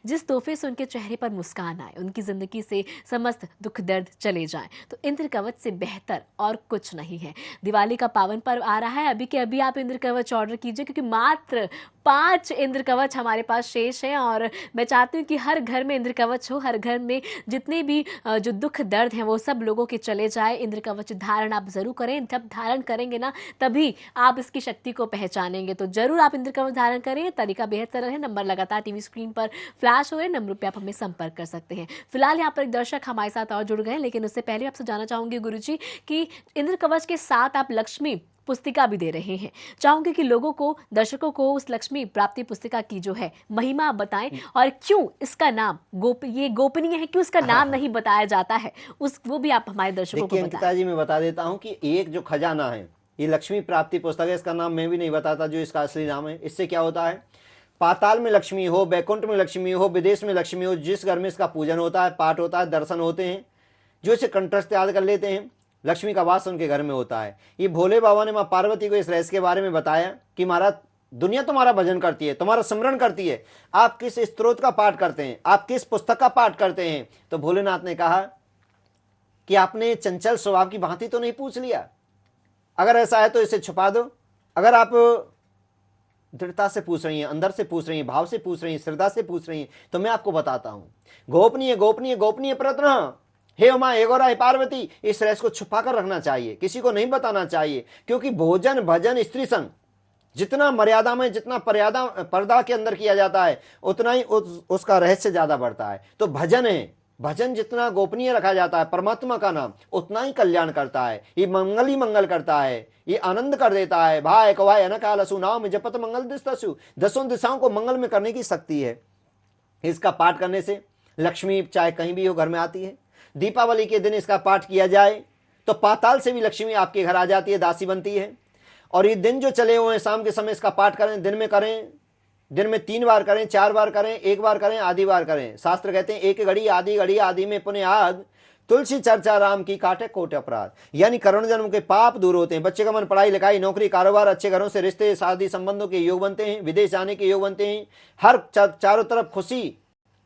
D: जिस तोहफे से उनके चेहरे पर मुस्कान आए, उनकी ज़िंदगी से समस्त दुख दर्द चले जाएं। तो इंद्र कवच से बेहतर और कुछ नहीं है। दिवाली का पावन पर्व आ रहा है, अभी के अभी आप इंद्र कवच ऑर्डर कीजिए, क्योंकि मात्र 5 इंद्र कवच हमारे पास शेष हैं। और मैं चाहती हूँ कि हर घर में इंद्र कवच हो, हर घर में जितने भी जो दुख दर्द हैं वो सब लोगों के चले जाए। इंद्र कवच धारण आप जरूर करें, जब धारण करेंगे ना तभी आप इसकी शक्ति को पहचानेंगे। तो जरूर आप इंद्र कवच धारण करें। तरीका बेहद सरल है, नंबर लगातार टीवी स्क्रीन पर फ्लैश हो रहे नंबरों पे आप हमें संपर्क कर सकते हैं। फिलहाल यहाँ पर एक दर्शक हमारे साथ और जुड़ गए, लेकिन उससे पहले आपसे जानना चाहूंगी गुरुजी कि इंद्र कवच के साथ आप लक्ष्मी पुस्तिका भी दे रहे हैं। चाहूंगी कि लोगों को, दर्शकों को उस लक्ष्मी प्राप्ति पुस्तिका की जो है महिमा आप बताएं, और क्यों इसका नाम ये गोपनीय है, क्यों इसका नाम नहीं बताया जाता है, वो भी आप हमारे दर्शकों को बताएं।
A: जी, मैं बता देता हूँ कि एक जो खजाना है, ये लक्ष्मी प्राप्ति पुस्तक है, इसका नाम मैं भी नहीं बताता जो इसका असली नाम है। इससे क्या होता है, पाताल में लक्ष्मी हो, बैकुंठ में लक्ष्मी हो, विदेश में लक्ष्मी हो, जिस घर में इसका पूजन होता है, पाठ होता है, दर्शन होते हैं, जो इसे कंठस्थ याद कर लेते हैं, लक्ष्मी का वास उनके घर में होता है। ये भोले बाबा ने माँ पार्वती को इस रहस्य के बारे में बताया कि महाराज, दुनिया तुम्हारा भजन करती है, तुम्हारा स्मरण करती है, आप किस स्त्रोत का पाठ करते हैं, आप किस पुस्तक का पाठ करते हैं। तो भोलेनाथ ने कहा कि आपने चंचल स्वभाव की भांति तो नहीं पूछ लिया, अगर ऐसा है तो इसे छुपा दो। अगर आप दृढ़ता से पूछ रही हैं, अंदर से पूछ रही हैं, भाव से पूछ रही हैं, श्रद्धा से पूछ रही हैं, तो मैं आपको बताता हूं। गोपनीय गोपनीय गोपनीय प्रयत्न, हे उमा, हे गौरा, हे पार्वती, इस रहस्य को छुपा कर रखना चाहिए, किसी को नहीं बताना चाहिए। क्योंकि भोजन भजन स्त्री संग जितना मर्यादा में, जितना पर्दा के अंदर किया जाता है, उतना ही उसका रहस्य ज्यादा बढ़ता है। तो भजन है, भजन जितना गोपनीय रखा जाता है, परमात्मा का नाम उतना ही कल्याण करता है, ये मंगल ही मंगल करता है, ये आनंद कर देता है। भाई कवाय अनकालसु नाम जपत मंगल दिस्तसु, 10 दिशाओं को मंगल में करने की शक्ति है। इसका पाठ करने से लक्ष्मी चाहे कहीं भी हो घर में आती है। दीपावली के दिन इसका पाठ किया जाए तो पाताल से भी लक्ष्मी आपके घर आ जाती है, दासी बनती है। और ये दिन जो चले हुए हैं, शाम के समय इसका पाठ करें, दिन में करें, दिन में 3 बार करें, 4 बार करें, 1 बार करें, आधी बार करें। शास्त्र कहते हैं, एक घड़ी आदि में पुण्य आद, तुलसी चर्चा राम की काटे कोट अपराध। यानी करोड़ जन्म के पाप दूर होते हैं। बच्चे का मन पढ़ाई लिखाई नौकरी कारोबार, अच्छे घरों से रिश्ते शादी संबंधों के योग बनते हैं, विदेश जाने के योग बनते हैं, हर चारों तरफ खुशी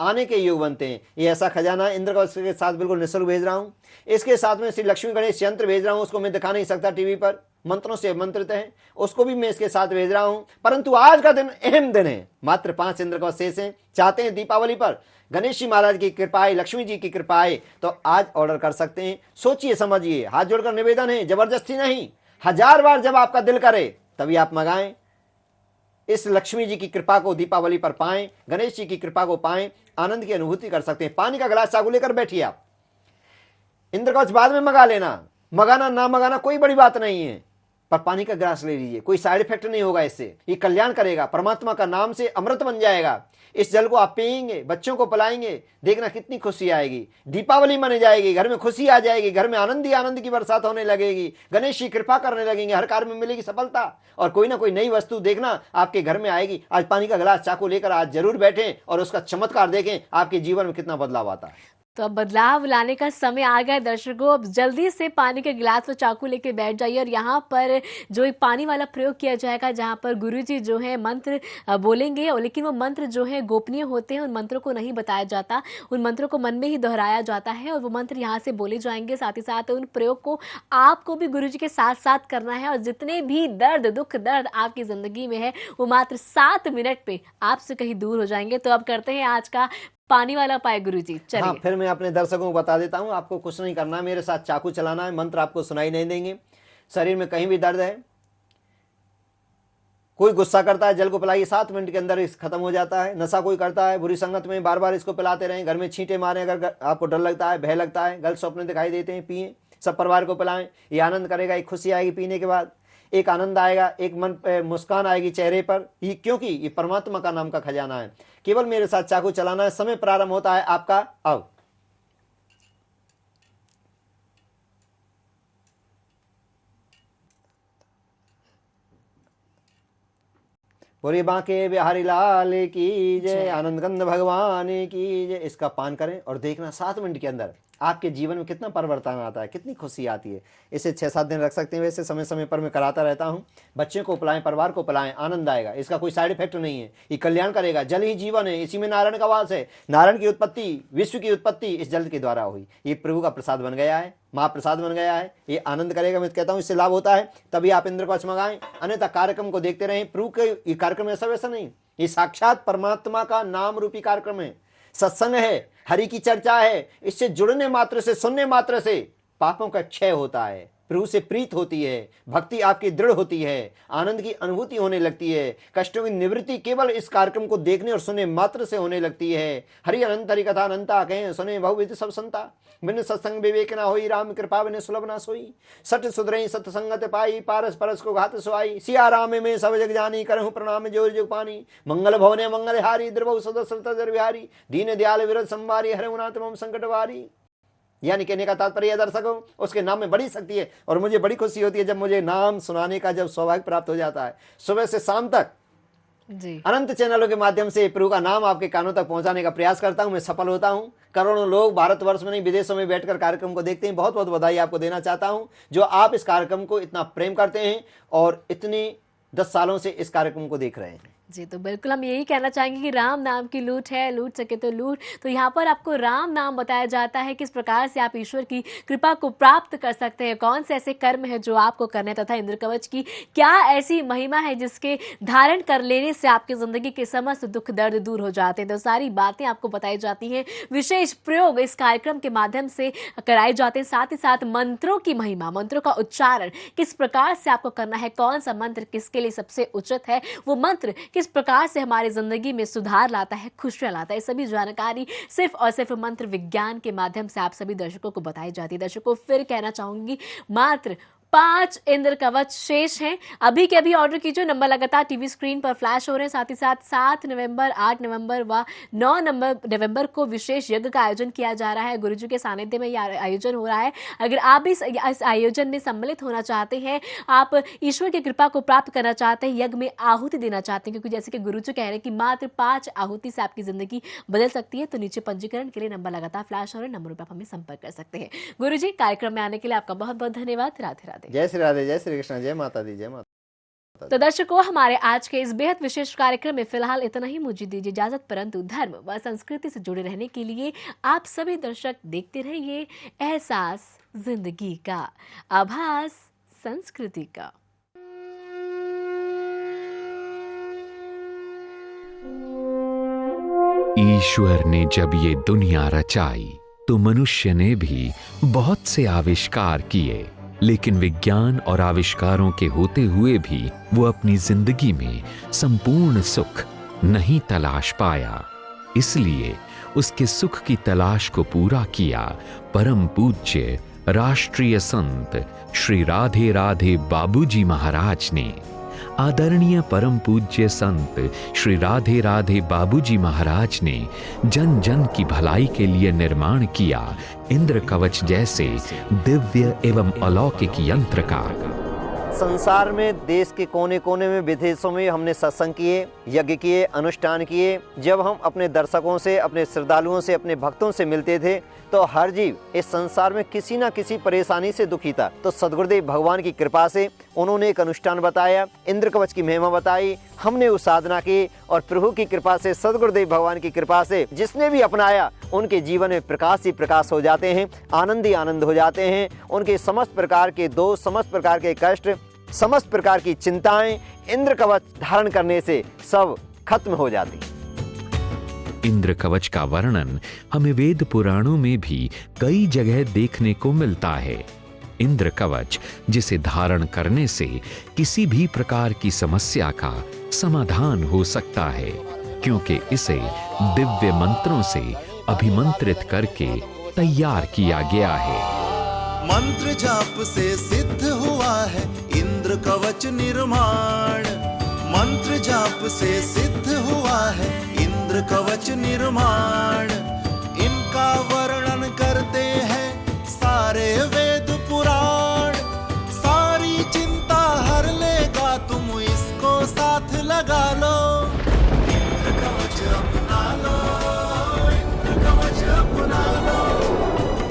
A: आने के योग बनते हैं। ये ऐसा खजाना इंद्र कवच के साथ बिल्कुल निःशुल्क भेज रहा हूं। इसके साथ में श्री लक्ष्मी गणेश यंत्र भेज रहा हूं, उसको मैं दिखा नहीं सकता टीवी पर, मंत्रों से मंत्रित है, उसको भी मैं इसके साथ भेज रहा हूं। परंतु आज का दिन अहम दिन है, मात्र 5 इंद्र कवच शेष हैं। चाहते हैं दीपावली पर गणेश जी महाराज की कृपा है, लक्ष्मी जी की कृपा है, तो आज ऑर्डर कर सकते हैं। सोचिए समझिए, हाथ जोड़कर निवेदन है, जबरदस्ती नहीं, 1000 बार जब आपका दिल करे तभी आप मंगाएं। इस लक्ष्मी जी की कृपा को दीपावली पर पाएं, गणेश जी की कृपा को पाएं, आनंद की अनुभूति कर सकते हैं। पानी का गिलास चाकू लेकर बैठिए आप। इंद्र कवच बाद में मंगा लेना, मंगाना ना मंगाना कोई बड़ी बात नहीं है। पर पानी का गिलास ले लीजिए, कोई साइड इफेक्ट नहीं होगा इससे, ये कल्याण करेगा, परमात्मा का नाम से अमृत बन जाएगा। इस जल को आप पिएंगे, बच्चों को पिलाएंगे, देखना कितनी खुशी आएगी। दीपावली मनाई जाएगी, घर में खुशी आ जाएगी, घर में आनंद ही आनंद की बरसात होने लगेगी, गणेश जी कृपा करने लगेंगे, हर कार्य में मिलेगी सफलता और कोई ना कोई नई वस्तु देखना आपके घर में आएगी। आज पानी का गिलास चाकू लेकर आज जरूर बैठें और उसका चमत्कार देखें, आपके जीवन में कितना बदलाव आता है।
D: तो अब बदलाव लाने का समय आ गया है दर्शकों। अब जल्दी से पानी के गिलास और चाकू लेके बैठ जाइए और यहाँ पर जो एक पानी वाला प्रयोग किया जाएगा, जहाँ पर गुरुजी जो है मंत्र बोलेंगे, और लेकिन वो मंत्र जो है गोपनीय होते हैं, उन मंत्रों को नहीं बताया जाता, उन मंत्रों को मन में ही दोहराया जाता है और वो मंत्र यहाँ से बोले जाएंगे। साथ ही साथ उन प्रयोग को आपको भी गुरुजी के साथ साथ करना है और जितने भी दर्द दुख दर्द आपकी जिंदगी में है वो मात्र 7 मिनट पे आपसे कहीं दूर हो जाएंगे। तो अब करते हैं आज का पानी वाला उपाय गुरुजी, चलिए।
A: हाँ, फिर मैं अपने दर्शकों को बता देता हूँ, आपको कुछ नहीं करना है, मेरे साथ चाकू चलाना है, मंत्र आपको सुनाई नहीं देंगे। शरीर में कहीं भी दर्द है, कोई गुस्सा करता है, जल को पिलाइए, 7 मिनट के अंदर इस खत्म हो जाता है। नशा कोई करता है, बुरी संगत में बार बार इसको पिलाते रहें, घर में छींटे मारें, अगर आपको डर लगता है, भय लगता है, गलत स्वप्न दिखाई देते हैं, पिए, सब परिवार को पिलाएं, ये आनंद करेगा, एक खुशी आएगी पीने के बाद, एक आनंद आएगा, एक मन मुस्कान आएगी चेहरे पर, ये क्योंकि ये परमात्मा का नाम का खजाना है। केवल मेरे साथ चाकू चलाना है, समय प्रारंभ होता है आपका अब। बोलिए बांके बिहारी लाल की जय, आनंद कंद भगवान की जय। इसका पान करें और देखना 7 मिनट के अंदर आपके जीवन में कितना परिवर्तन आता है, कितनी खुशी आती है। इसे 6-7 दिन रख सकते हैं, वैसे समय समय पर मैं कराता रहता हूँ। बच्चे को पिलाएं, परिवार को पिलाएं, आनंद आएगा, इसका कोई साइड इफेक्ट नहीं है, ये कल्याण करेगा। जल ही जीवन है, इसी में नारायण का वास है। नारायण की उत्पत्ति, विश्व की उत्पत्ति इस जल के द्वारा हुई। ये प्रभु का प्रसाद बन गया है, महाप्रसाद बन गया है, ये आनंद करेगा। मैं कहता हूँ इससे लाभ होता है, तभी आप इंद्र कवच मंगाएं, अन्यथा कार्यक्रम को देखते रहें। प्रभु के ये कार्यक्रम ऐसा वैसा नहीं, ये साक्षात परमात्मा का नाम रूपी कार्यक्रम है, सत्संग है, हरि की चर्चा है। इससे जुड़ने मात्र से, सुनने मात्र से पापों का क्षय होता है, प्रभु से प्रीत होती है, भक्ति आपकी दृढ़ होती है, आनंद की अनुभूति होने लगती है, कष्टों की निवृत्ति केवल इस कार्यक्रम को देखने और सुनने मात्र से होने लगती है। हरि अनंत हरि कथा अनंता कहें, सुने बहुविध सब संता, बिन सत्संग विवेक न होई, राम कृपा बिन सुलभ न सोई। सट सुधरई सत्संगत पाई, पारस परस को घात सुआई। सिया राम में सब जग जानी, करहु प्रणाम जोर जुग पानी। मंगल भवने मंगल हारी, द्रवहु सदसरत बिहारी। दीन दयाल विरत संवारी, हरहुनाथ मम संकट वारी। यानी कहने का तात्पर्य दर्शकों, उसके नाम में बड़ी शक्ति है और मुझे बड़ी खुशी होती है जब मुझे नाम सुनाने का जब सौभाग्य प्राप्त हो जाता है। सुबह से शाम तक
D: जी
A: अनंत चैनलों के माध्यम से प्रभु का नाम आपके कानों तक पहुंचाने का प्रयास करता हूं, मैं सफल होता हूं। करोड़ों लोग भारतवर्ष में नहीं विदेशों में बैठकर कार्यक्रम को देखते हैं। बहुत बहुत बधाई आपको देना चाहता हूं जो आप इस कार्यक्रम को इतना प्रेम करते हैं और इतने 10 सालों से इस कार्यक्रम को देख रहे हैं।
D: जी, तो बिल्कुल हम यही कहना चाहेंगे कि राम नाम की लूट है, लूट सके तो लूट। तो यहाँ पर आपको राम नाम बताया जाता है, किस प्रकार से आप ईश्वर की कृपा को प्राप्त कर सकते हैं, कौन से ऐसे कर्म है जो आपको करने, तथा इंद्र कवच की क्या ऐसी महिमा है जिसके धारण कर लेने से आपकी जिंदगी के समस्त दुख दर्द दूर हो जाते हैं। तो सारी बातें आपको बताई जाती हैं, विशेष प्रयोग इस कार्यक्रम के माध्यम से कराए जाते हैं। साथ ही साथ मंत्रों की महिमा, मंत्रों का उच्चारण किस प्रकार से आपको करना है, कौन सा मंत्र किसके लिए सबसे उचित है, वो मंत्र किस प्रकार से हमारी जिंदगी में सुधार लाता है, खुशियां लाता है, सभी जानकारी सिर्फ और सिर्फ मंत्र विज्ञान के माध्यम से आप सभी दर्शकों को बताई जाती है। दर्शकों फिर कहना चाहूंगी, मात्र 5 इंद्र कवच शेष हैं। अभी के अभी ऑर्डर कीजिए, नंबर लगातार टीवी स्क्रीन पर फ्लैश हो रहे हैं। साथ ही साथ 7 नवंबर, 8 नवंबर व 9 नवंबर को विशेष यज्ञ का आयोजन किया जा रहा है। गुरुजी के सानिध्य में यह आयोजन हो रहा है। अगर आप भी इस आयोजन में सम्मिलित होना चाहते हैं, आप ईश्वर की कृपा को प्राप्त करना चाहते हैं, यज्ञ में आहुति देना चाहते हैं, क्योंकि जैसे कि गुरुजी कह रहे हैं कि मात्र 5 आहुति से आपकी जिंदगी बदल सकती है, तो नीचे पंजीकरण के लिए नंबर लगातार फ्लैश हो रहे हैं, नंबरों पर आप हमें संपर्क कर सकते हैं। गुरुजी, कार्यक्रम में आने के लिए आपका बहुत बहुत धन्यवाद। राधे राधे।
A: जय श्री राधे, जय श्री कृष्ण, जय माता दी, जय माता।
D: तो दर्शकों, हमारे आज के इस बेहद विशेष कार्यक्रम में फिलहाल इतना ही। मुझे दीजिए इजाजत, परंतु धर्म व संस्कृति से जुड़े रहने के लिए आप सभी दर्शक देखते रहिए एहसास जिंदगी का, आभास संस्कृति का।
F: ईश्वर ने जब ये दुनिया रचाई तो मनुष्य ने भी बहुत से आविष्कार किए, लेकिन विज्ञान और आविष्कारों के होते हुए भी वो अपनी जिंदगी में संपूर्ण सुख नहीं तलाश पाया। इसलिए उसके सुख की तलाश को पूरा किया परम पूज्य राष्ट्रीय संत श्री राधे राधे बाबूजी महाराज ने, आदरणीय परम पूज्य संत श्री राधे राधे बाबूजी महाराज ने जन जन की भलाई के लिए निर्माण किया इंद्र कवच जैसे दिव्य एवं अलौकिक यंत्र का।
A: संसार में देश के कोने कोने में विदेशों में हमने सत्संग किए, यज्ञ किए, अनुष्ठान किए। जब हम अपने दर्शकों से, अपने श्रद्धालुओं से, अपने भक्तों से मिलते थे तो हर जीव इस संसार में किसी ना किसी परेशानी से दुखी था। तो सद्गुरुदेव भगवान की कृपा से उन्होंने एक अनुष्ठान बताया, इंद्र कवच की महिमा बताई, हमने उस साधना की और प्रभु की कृपा से, सद्गुरुदेव भगवान की कृपा से जिसने भी अपनाया उनके जीवन में प्रकाश ही प्रकाश हो जाते हैं, आनंद ही आनंद हो जाते हैं। उनके समस्त प्रकार के दोष, समस्त प्रकार के कष्ट, समस्त प्रकार की चिंताएं इंद्र कवच धारण करने से सब खत्म हो जाती।
F: इंद्र कवच का वर्णन हमें वेद पुराणों में भी कई जगह देखने को मिलता है। इंद्र कवच जिसे धारण करने से किसी भी प्रकार की समस्या का समाधान हो सकता है, क्योंकि इसे दिव्य मंत्रों से अभिमंत्रित करके तैयार किया गया है।
G: मंत्र जाप से सिद्ध हुआ है इंद्र कवच निर्माण। मंत्र जाप से सिद्ध हुआ है इंद्र कवच निर्माण। इनका वर्णन करते हैं सारे वेद पुराण। सारी चिंता हर लेगा तुम इसको साथ लगा लो। इंद्र कवच अपना लो, इंद्र कवच अपना लो,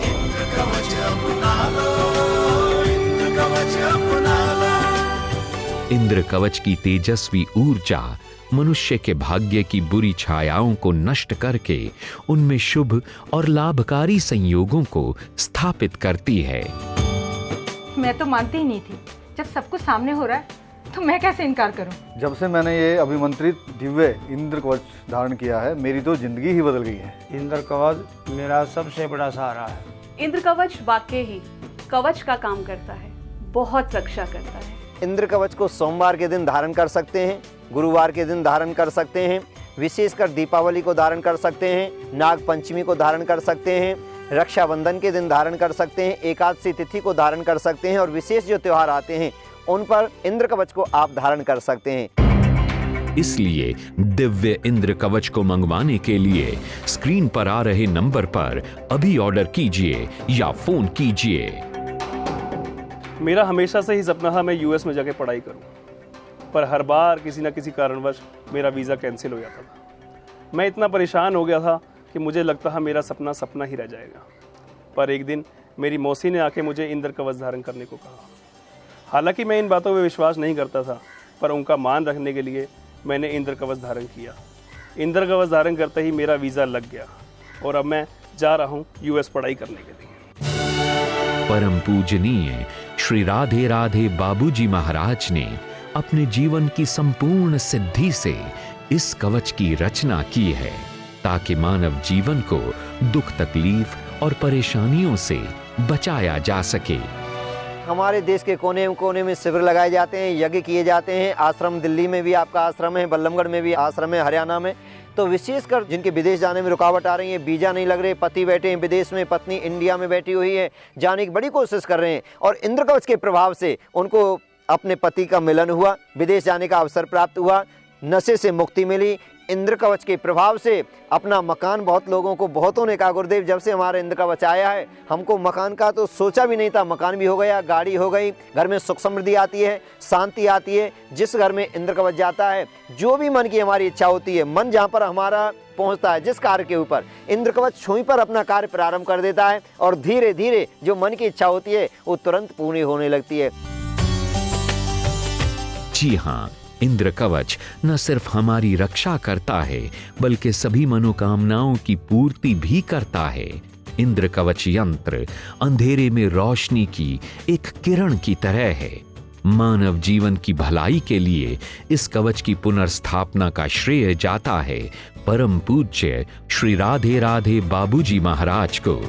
G: इंद्र कवच अपना लो, इंद्र कवच अपना लो।
F: इंद्र कवच की तेजस्वी ऊर्जा मनुष्य के भाग्य की बुरी छायाओं को नष्ट करके उनमें शुभ और लाभकारी संयोगों को स्थापित करती है।
H: मैं तो मानती ही नहीं थी, जब सब कुछ सामने हो रहा है तो मैं कैसे इनकार करूं।
I: जब से मैंने ये अभिमंत्रित दिव्य इंद्र कवच धारण किया है, मेरी तो जिंदगी ही बदल गई है।
J: इंद्र कवच मेरा सबसे बड़ा सहारा है।
K: इंद्र कवच वाकई ही कवच का काम करता है, बहुत रक्षा करता है।
A: इंद्र कवच को सोमवार के दिन धारण कर सकते हैं, गुरुवार के दिन धारण कर सकते हैं, विशेषकर दीपावली को धारण कर सकते हैं, नाग पंचमी को धारण कर सकते हैं, रक्षाबंधन के दिन धारण कर सकते हैं, एकादशी तिथि को धारण कर सकते हैं और विशेष जो त्योहार आते हैं उन पर इंद्र कवच को आप धारण कर सकते हैं।
F: इसलिए दिव्य इंद्र कवच को मंगवाने के लिए स्क्रीन पर आ रहे नंबर पर अभी ऑर्डर कीजिए या फोन कीजिए।
L: मेरा हमेशा से ही सपना था मैं यूएस में जाके पढ़ाई करूं, पर हर बार किसी न किसी कारणवश मेरा वीज़ा कैंसिल हो जाता था। मैं इतना परेशान हो गया था कि मुझे लगता था मेरा सपना सपना ही रह जाएगा। पर एक दिन मेरी मौसी ने आके मुझे इंद्र कवच धारण करने को कहा। हालांकि मैं इन बातों पे विश्वास नहीं करता था, पर उनका मान रखने के लिए मैंने इंद्र कवच धारण किया। इंद्र कवच धारण करते ही मेरा वीज़ा लग गया और अब मैं जा रहा हूँ यूएस पढ़ाई करने के लिए।
F: परम पूजनीय श्री राधे राधे बाबूजी महाराज ने अपने जीवन की संपूर्ण सिद्धि से इस कवच की रचना की है, ताकि मानव जीवन को दुख, तकलीफ और परेशानियों से बचाया जा सके।
A: हमारे देश के कोने कोने में शिविर लगाए जाते हैं, यज्ञ किए जाते हैं। आश्रम दिल्ली में भी आपका आश्रम है, बल्लभगढ़ में भी आश्रम है, हरियाणा में। तो विशेषकर जिनके विदेश जाने में रुकावट आ रही है, वीज़ा नहीं लग रहे, पति बैठे हैं विदेश में, पत्नी इंडिया में बैठी हुई है, जाने की बड़ी कोशिश कर रहे हैं और इंद्र कवच के प्रभाव से उनको अपने पति का मिलन हुआ, विदेश जाने का अवसर प्राप्त हुआ, नशे से मुक्ति मिली। इंद्र कवच के प्रभाव से अपना मकान, बहुत लोगों को, बहुतों ने कहा गुरुदेव जब से हमारा इंद्र कवच आया है हमको मकान का तो सोचा भी नहीं था, मकान भी हो गया, गाड़ी हो गई, घर में सुख समृद्धि आती है, शांति आती है। जिस घर में इंद्र कवच जाता है, जो भी मन की हमारी इच्छा होती है, मन जहाँ पर हमारा पहुँचता है जिस कार्य के ऊपर, इंद्र कवच छुई पर अपना कार्य प्रारंभ कर देता है और धीरे धीरे जो मन की इच्छा होती है वो तुरंत पूरी होने लगती है।
F: जी हाँ, इंद्र कवच न सिर्फ हमारी रक्षा करता है बल्कि सभी मनोकामनाओं की पूर्ति भी करता है। इंद्र कवच यंत्र अंधेरे में रोशनी की एक किरण की तरह है। मानव जीवन की भलाई के लिए इस कवच की पुनर्स्थापना का श्रेय जाता है परम पूज्य श्री राधे राधे बाबूजी महाराज को।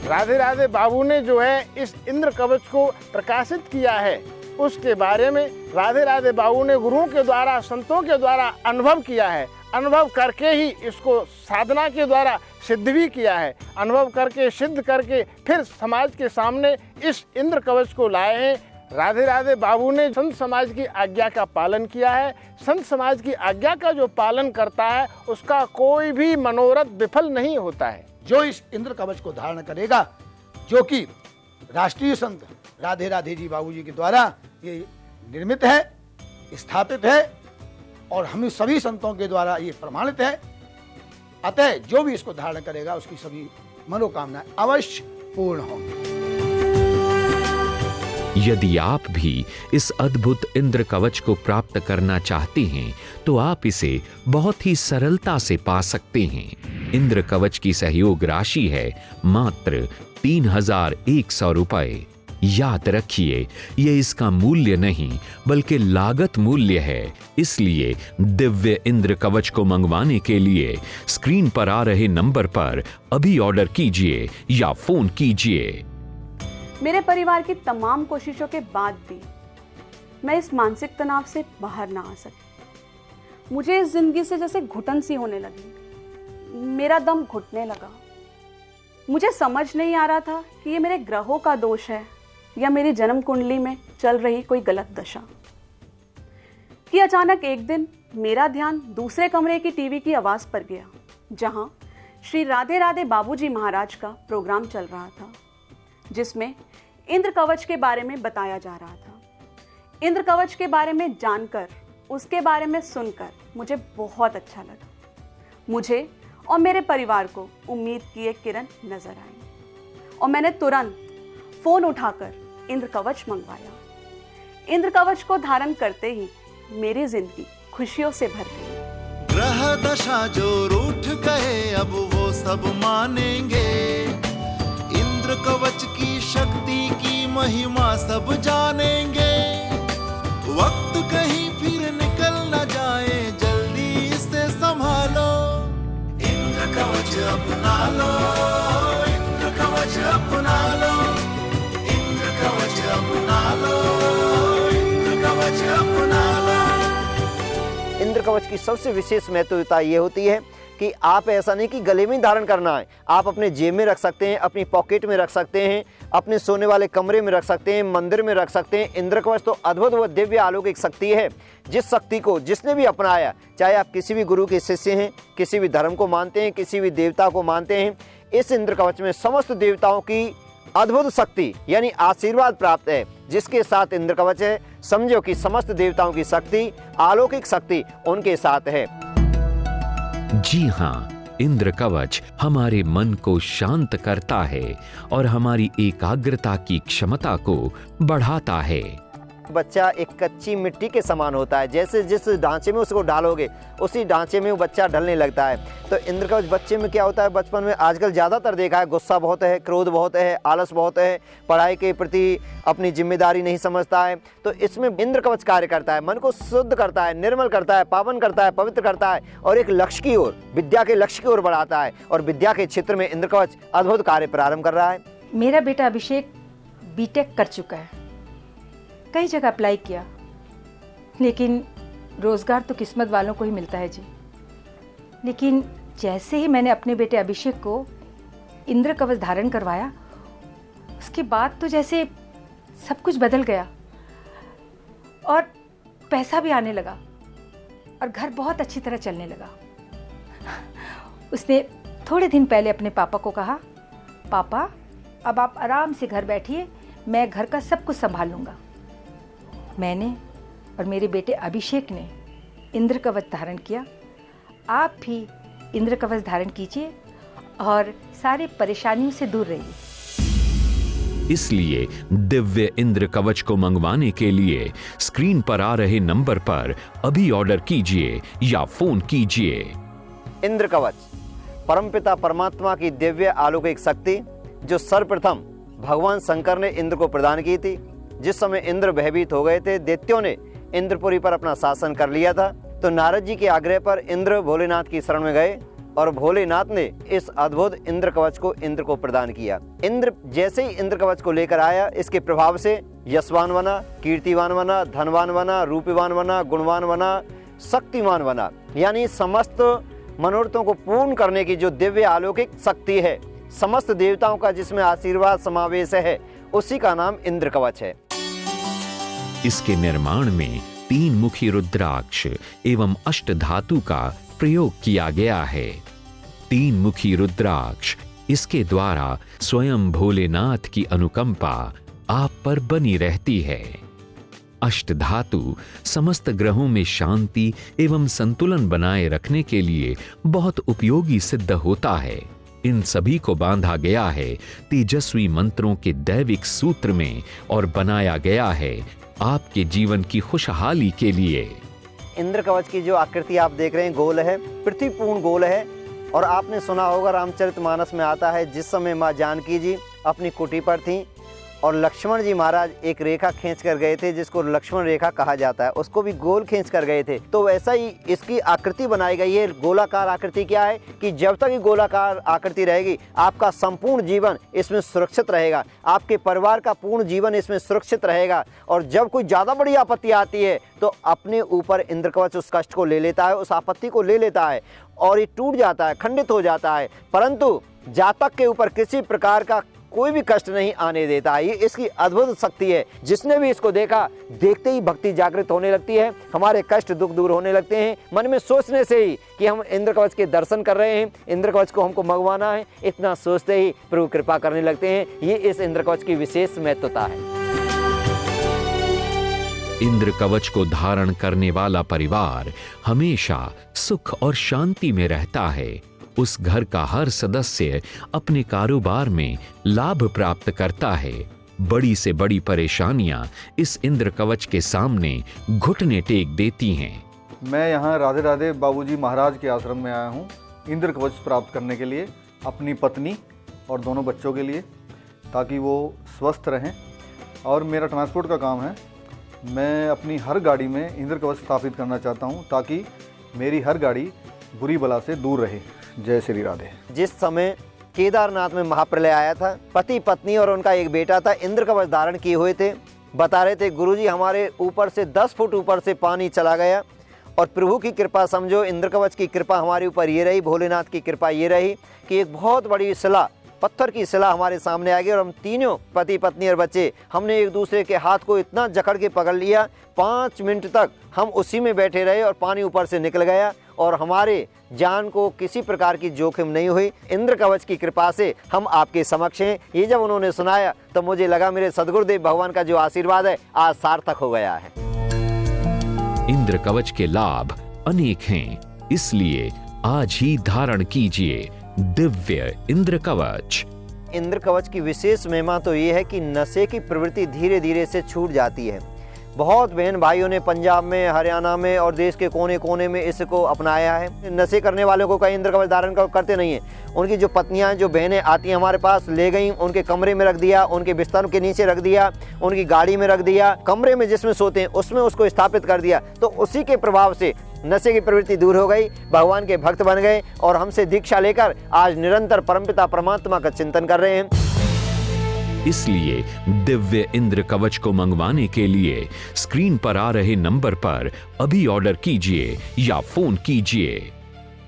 M: राधे राधे बाबू ने जो है इस इंद्र कवच को प्रकाशित किया है, उसके बारे में राधे राधे बाबू ने गुरुओं के द्वारा, संतों के द्वारा अनुभव किया है। अनुभव करके ही इसको साधना के द्वारा सिद्ध भी किया है। अनुभव करके, सिद्ध करके फिर समाज के सामने इस इंद्र कवच को लाए हैं। राधे राधे बाबू ने संत समाज की आज्ञा का पालन किया है। संत समाज की आज्ञा का जो पालन करता है उसका कोई भी मनोरथ विफल नहीं होता है।
N: जो इस इंद्र कवच को धारण करेगा, जो कि राष्ट्रीय संत राधे राधे जी बाबू जी के द्वारा ये निर्मित है, स्थापित है और हम सभी संतों के द्वारा ये प्रमाणित है, अतः जो भी इसको धारण करेगा उसकी सभी मनोकामनाएं अवश्य पूर्ण होंगी।
F: यदि आप भी इस अद्भुत इंद्र कवच को प्राप्त करना चाहते हैं तो आप इसे बहुत ही सरलता से पा सकते हैं। इंद्र कवच की सहयोग राशि है मात्र 3,100 रुपए। याद रखिए, ये इसका मूल्य नहीं बल्कि लागत मूल्य है। इसलिए दिव्य इंद्र कवच को मंगवाने के लिए स्क्रीन पर आ रहे नंबर पर अभी ऑर्डर कीजिए या फोन कीजिए।
K: मेरे परिवार की तमाम कोशिशों के बाद भी मैं इस मानसिक तनाव से बाहर ना आ सकी। मुझे इस जिंदगी से जैसे घुटन सी होने लगी, मेरा दम घुटने लगा। मुझे समझ नहीं आ रहा था कि ये मेरे ग्रहों का दोष है या मेरी जन्म कुंडली में चल रही कोई गलत दशा। कि अचानक एक दिन मेरा ध्यान दूसरे कमरे की टीवी की आवाज पर गया, जहां श्री राधे राधे बाबूजी महाराज का प्रोग्राम चल रहा था, जिसमें इंद्र कवच के बारे में बताया जा रहा था। इंद्र कवच के बारे में जानकर, उसके बारे में सुनकर मुझे बहुत अच्छा लगा। मुझे और मेरे परिवार को उम्मीद की एक किरण नजर आई और मैंने तुरंत फोन उठाकर इंद्र कवच मंगवाया। इंद्र कवच को धारण करते ही मेरी जिंदगी खुशियों से भर गई।
G: ग्रह दशा जो रूठ गए अब वो सब मानेंगे। इंद्र कवच की शक्ति की महिमा सब जानेंगे। वक्त कहीं फिर निकल न जाए, जल्दी इसे संभालो। इंद्र कवच अपना लो, इंद्र कवच अपना लो, इंद्र कवच अपना लो, इंद्र कवच अपना लो।
A: इंद्र कवच की सबसे विशेष महत्वता ये होती है कि आप ऐसा नहीं कि गले में धारण करना है, आप अपने जेब में रख सकते हैं, अपनी पॉकेट में रख सकते हैं, अपने सोने वाले कमरे में रख सकते हैं, मंदिर में रख सकते हैं। इंद्र कवच तो अद्भुत व दिव्य अलौकिक शक्ति है, जिस शक्ति को जिसने भी अपनाया, चाहे आप किसी भी गुरु के शिष्य हैं, किसी भी धर्म को मानते हैं, किसी भी देवता को मानते हैं, इस इंद्र कवच में समस्त देवताओं की अद्भुत शक्ति यानी आशीर्वाद प्राप्त है। जिसके साथ इंद्र कवच है, समझो कि समस्त देवताओं की शक्ति, अलौकिक शक्ति उनके साथ है।
F: जी हाँ, इंद्र कवच हमारे मन को शांत करता है और हमारी एकाग्रता की क्षमता को बढ़ाता है।
A: बच्चा एक कच्ची मिट्टी के समान होता है, जैसे जिस ढांचे में उसको डालोगे उसी ढांचे में वो बच्चा ढलने लगता है। तो इंद्र कवच बच्चे में क्या होता है, बचपन में आजकल ज़्यादातर देखा है, गुस्सा बहुत है, क्रोध बहुत है, आलस बहुत है, पढ़ाई के प्रति अपनी जिम्मेदारी नहीं समझता है। तो इसमें इंद्र कवच कार्य करता है, मन को शुद्ध करता है, निर्मल करता है, पावन करता है, पवित्र करता है और एक लक्ष्य की ओर, विद्या के लक्ष्य की ओर बढ़ाता है। और विद्या के क्षेत्र में इंद्र कवच अद्भुत कार्य प्रारंभ कर रहा है।
H: मेरा बेटा अभिषेक बीटेक कर चुका है, कई जगह अप्लाई किया, लेकिन रोज़गार तो किस्मत वालों को ही मिलता है जी। लेकिन जैसे ही मैंने अपने बेटे अभिषेक को इंद्र कवच धारण करवाया, उसके बाद तो जैसे सब कुछ बदल गया और पैसा भी आने लगा और घर बहुत अच्छी तरह चलने लगा। उसने थोड़े दिन पहले अपने पापा को कहा, पापा अब आप आराम से घर बैठिए, मैं घर का सब कुछ संभाल लूँगा। मैंने और मेरे बेटे अभिषेक ने इंद्र कवच धारण किया। आप भी इंद्र कवच धारण कीजिए और सारी परेशानियों से दूर रहिए।
F: इसलिए दिव्य इंद्र कवच को मंगवाने के लिए स्क्रीन पर आ रहे नंबर पर अभी ऑर्डर कीजिए या फोन कीजिए।
A: इंद्र कवच परमपिता परमात्मा की दिव्य अलौकिक शक्ति, जो सर्वप्रथम भगवान शंकर ने इंद्र को प्रदान की थी। जिस समय इंद्र भयभीत हो गए थे, दैत्यों ने इंद्रपुरी पर अपना शासन कर लिया था, तो नारद जी के आग्रह पर इंद्र भोलेनाथ की शरण में गए और भोलेनाथ ने इस अद्भुत इंद्र कवच को इंद्र को प्रदान किया। इंद्र जैसे ही इंद्र कवच को लेकर आया, इसके प्रभाव से यशवान बना, कीर्तिवान बना, धनवान बना, रूपवान बना, गुणवान बना, शक्तिमान बना, यानी समस्त मनोरथों को पूर्ण करने की जो दिव्य अलौकिक शक्ति है, समस्त देवताओं का जिसमें आशीर्वाद समावेश है, उसी का नाम इंद्र कवच है।
F: इसके निर्माण में 3 मुखी रुद्राक्ष एवं अष्टधातु का प्रयोग किया गया है। 3 मुखी रुद्राक्ष, इसके द्वारा स्वयं भोलेनाथ की अनुकंपा आप पर बनी रहती है। अष्टधातु समस्त ग्रहों में शांति एवं संतुलन बनाए रखने के लिए बहुत उपयोगी सिद्ध होता है। इन सभी को बांधा गया है तेजस्वी मंत्रों के दैविक सूत्र में और बनाया गया है आपके जीवन की खुशहाली के लिए।
A: इंद्र कवच की जो आकृति आप देख रहे हैं गोल है, पृथ्वी पूर्ण गोल है। और आपने सुना होगा रामचरितमानस में आता है, जिस समय माँ जानकी जी अपनी कुटी पर थीं और लक्ष्मण जी महाराज एक रेखा खींच कर गए थे, जिसको लक्ष्मण रेखा कहा जाता है, उसको भी गोल खींच कर गए थे। तो वैसा ही इसकी आकृति बनाई गई है। गोलाकार आकृति क्या है कि जब तक ये गोलाकार आकृति रहेगी, आपका संपूर्ण जीवन इसमें सुरक्षित रहेगा, आपके परिवार का पूर्ण जीवन इसमें सुरक्षित रहेगा। और जब कोई ज़्यादा बड़ी आपत्ति आती है तो अपने ऊपर इंद्र कवच उस कष्ट को ले लेता है, उस आपत्ति को ले लेता है और ये टूट जाता है, खंडित हो जाता है। परंतु जातक के ऊपर किसी प्रकार का कोई भी कष्ट नहीं आने देता है। ये इसकी अद्भुत शक्ति है। जिसने भी इसको देखा, देखते ही भक्ति जागृत होने लगती है, हमारे कष्ट दुख दूर होने लगते हैं। मन में सोचने से ही कि हम इंद्र कवच के दर्शन कर रहे हैं, इंद्र कवच को हमको मंगवाना है, इतना सोचते ही प्रभु कृपा करने लगते हैं। ये इस इंद्र कवच की विशेष महत्वता है।
F: इंद्र कवच को धारण करने वाला परिवार हमेशा सुख और शांति में रहता है। उस घर का हर सदस्य अपने कारोबार में लाभ प्राप्त करता है। बड़ी से बड़ी परेशानियां इस इंद्र कवच के सामने घुटने टेक देती हैं।
I: मैं यहाँ राधे राधे बाबूजी महाराज के आश्रम में आया हूँ इंद्र कवच प्राप्त करने के लिए, अपनी पत्नी और दोनों बच्चों के लिए, ताकि वो स्वस्थ रहें। और मेरा ट्रांसपोर्ट का काम है। मैं अपनी हर गाड़ी में इंद्र कवच स्थापित करना चाहता हूँ, ताकि मेरी हर गाड़ी बुरी बला से दूर रहे। जय श्री राधे।
A: जिस समय केदारनाथ में महाप्रलय आया था, पति पत्नी और उनका एक बेटा था, इंद्र कवच धारण किए हुए थे। बता रहे थे, गुरुजी हमारे ऊपर से 10 फुट ऊपर से पानी चला गया और प्रभु की कृपा समझो, इंद्र कवच की कृपा हमारे ऊपर ये रही, भोलेनाथ की कृपा ये रही कि एक बहुत बड़ी शिला, पत्थर की शिला हमारे सामने आ गई और हम तीनों पति पत्नी और बच्चे, हमने एक दूसरे के हाथ को इतना जकड़ के पकड़ लिया, 5 मिनट तक हम उसी में बैठे रहे और पानी ऊपर से निकल गया और हमारे जान को किसी प्रकार की जोखिम नहीं हुई। इंद्र कवच की कृपा से हम आपके समक्ष हैं। ये जब उन्होंने सुनाया तो मुझे लगा मेरे सदगुरुदेव भगवान का जो आशीर्वाद है आज सार्थक हो गया है।
F: इंद्र कवच के लाभ अनेक हैं, इसलिए आज ही धारण कीजिए दिव्य इंद्र कवच।
A: इंद्र कवच की विशेष महिमा तो ये है कि नशे की प्रवृत्ति धीरे धीरे से छूट जाती है। बहुत बहन भाइयों ने पंजाब में, हरियाणा में और देश के कोने कोने में इसको अपनाया है। नशे करने वालों को कहीं इंद्र कवच धारण करते नहीं है। उनकी जो पत्नियां, जो बहनें आती हैं हमारे पास, ले गई, उनके कमरे में रख दिया, उनके बिस्तर के नीचे रख दिया, उनकी गाड़ी में रख दिया, कमरे में जिसमें सोते हैं उसमें उसको स्थापित कर दिया। तो उसी के प्रभाव से नशे की प्रवृत्ति दूर हो गई, भगवान के भक्त बन गए और हमसे दीक्षा लेकर आज निरंतर परमपिता परमात्मा का चिंतन कर रहे हैं।
F: इसलिए दिव्य इंद्र कवच को मंगवाने के लिए स्क्रीन पर आ रहे नंबर पर अभी ऑर्डर कीजिए या फोन कीजिए।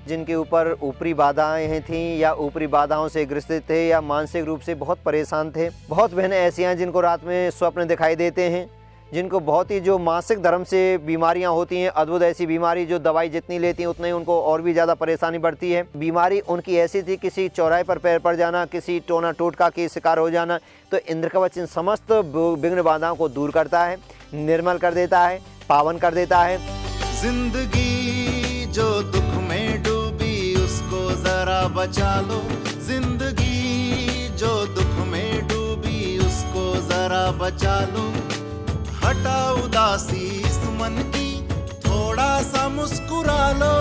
A: जिनके ऊपर ऊपरी बाधाएं थीं या ऊपरी बाधाओं से ग्रसित थे या मानसिक रूप से बहुत परेशान थे, बहुत बहनें ऐसी हैं जिनको रात में स्वप्न दिखाई देते हैं, जिनको बहुत ही जो मासिक धर्म से बीमारियां होती हैं, अद्भुत ऐसी बीमारी जो दवाई जितनी लेती हैं उतनी उनको और भी ज़्यादा परेशानी बढ़ती है। बीमारी उनकी ऐसी थी, किसी चौराहे पर पैर पड़ जाना, किसी टोना टोटका के शिकार हो जाना। तो इंद्र कवच इन समस्त विघ्न बाधाओं को दूर करता है, निर्मल कर देता है, पावन कर देता है।
G: जिंदगी जो दुख में डूबी उसको जरा बचा लो, जिंदगी जो दुख में डूबी उसको जरा बचा लो। हटा उदासी इस मन की, थोड़ा सा मुस्कुरा लो,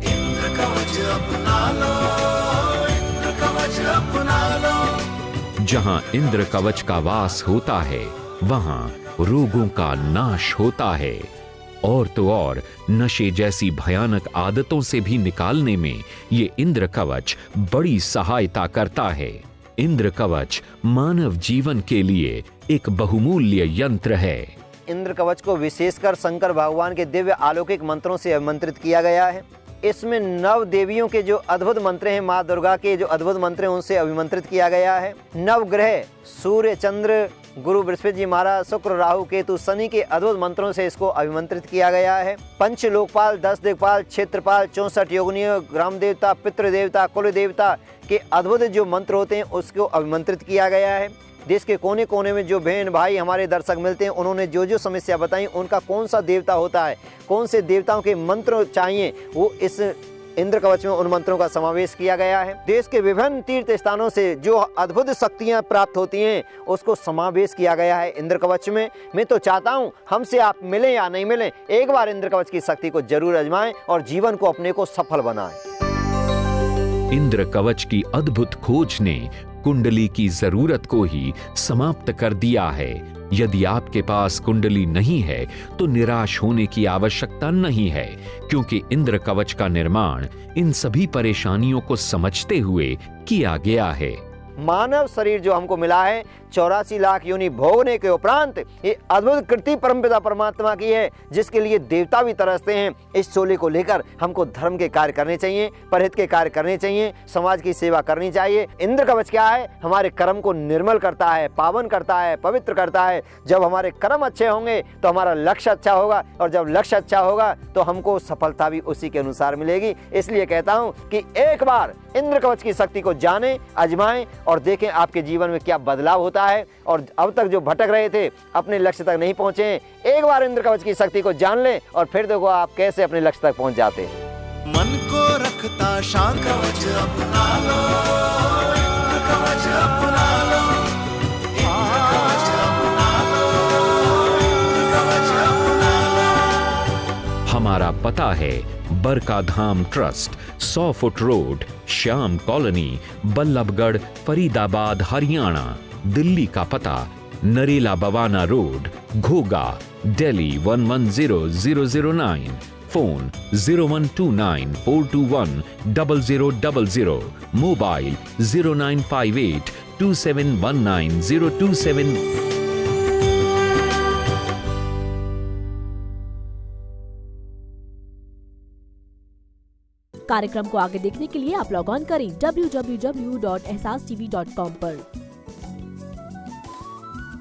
G: इंद्र कवच अपना लो, इंद्र कवच अपना लो।
F: जहां इंद्र कवच का वास होता है वहां रोगों का नाश होता है। और तो और नशे जैसी भयानक आदतों से भी निकालने में ये इंद्र कवच बड़ी सहायता करता है। इंद्र कवच मानव जीवन के लिए एक बहुमूल्य यंत्र है।
A: इंद्र कवच को विशेषकर शंकर भगवान के दिव्य अलौकिक मंत्रों से आमंत्रित किया गया है। इसमें 9 देवियों के जो अद्भुत मंत्र हैं, माँ दुर्गा के जो अद्भुत मंत्र हैं, उनसे अभिमंत्रित किया गया है। 9 ग्रह सूर्य, चंद्र, गुरु बृहस्पति जी महाराज, शुक्र, राहु, केतु, शनि के अद्भुत मंत्रों से इसको अभिमंत्रित किया गया है। 5 लोकपाल, 10 दिक्पाल, क्षेत्रपाल, 64 योगिनियों, ग्राम देवता, पितृ देवता, कुल देवता के अद्भुत जो मंत्र होते हैं उसको अभिमंत्रित किया गया है। देश के कोने कोने में जो बहन भाई हमारे दर्शक मिलते हैं, उन्होंने जो जो समस्या बताई, उनका कौन सा देवता होता है, कौन से देवताओं के मंत्र चाहिए, वो इस इंद्र कवच में उन मंत्रों का समावेश किया गया है। देश के विभिन्न तीर्थ स्थानों से जो अद्भुत शक्तियां प्राप्त होती हैं उसको समावेश किया गया है इंद्र कवच में। मैं तो चाहता हूं हमसे आप मिलें या नहीं मिलें, एक बार इंद्र कवच की शक्ति को जरूर आजमाएं और जीवन को अपने को सफल बनाएं।
F: इंद्र कवच की अद्भुत खोज ने कुंडली की जरूरत को ही समाप्त कर दिया है। यदि आपके पास कुंडली नहीं है तो निराश होने की आवश्यकता नहीं है, क्योंकि इंद्र कवच का निर्माण इन सभी परेशानियों को समझते हुए किया गया है।
A: मानव शरीर जो हमको मिला है 84 लाख योनि भोगने के उपरांत ये अद्भुत कृति परमपिता परमात्मा की है, जिसके लिए देवता भी तरसते हैं। इस चोले को लेकर हमको धर्म के कार्य करने चाहिए, परहित के कार्य करने चाहिए, समाज की सेवा करनी चाहिए। इंद्र कवच क्या है? हमारे कर्म को निर्मल करता है, पावन करता है, पवित्र करता है। जब हमारे कर्म अच्छे होंगे तो हमारा लक्ष्य अच्छा होगा, और जब लक्ष्य अच्छा होगा तो हमको सफलता भी उसी के अनुसार मिलेगी। इसलिए कहता हूँ कि एक बार इंद्र कवच की शक्ति को जाने, आजमाएं और देखें आपके जीवन में क्या बदलाव होता है। और अब तक जो भटक रहे थे, अपने लक्ष्य तक नहीं पहुंचे, एक बार इंद्र कवच की शक्ति को जान लें और फिर देखो आप कैसे अपने लक्ष्य तक पहुंच जाते हैं।
G: मन को रखता शांत, कवच अपना लो, इंद्र कवच अपना लो, इंद्र कवच अपना लो, इंद्र कवच अपना लो।
F: हमारा पता है Barka Dham trust, 100 foot road, Shyam colony, Ballabhgarh, Faridabad, Haryana. Delhi का पता Narela Bawana road, Ghoga, Delhi 110009। Phone 012942100000। Mobile 09582719
O: कार्यक्रम को आगे देखने के लिए आप लॉग ऑन करें www.ehsastv.com पर।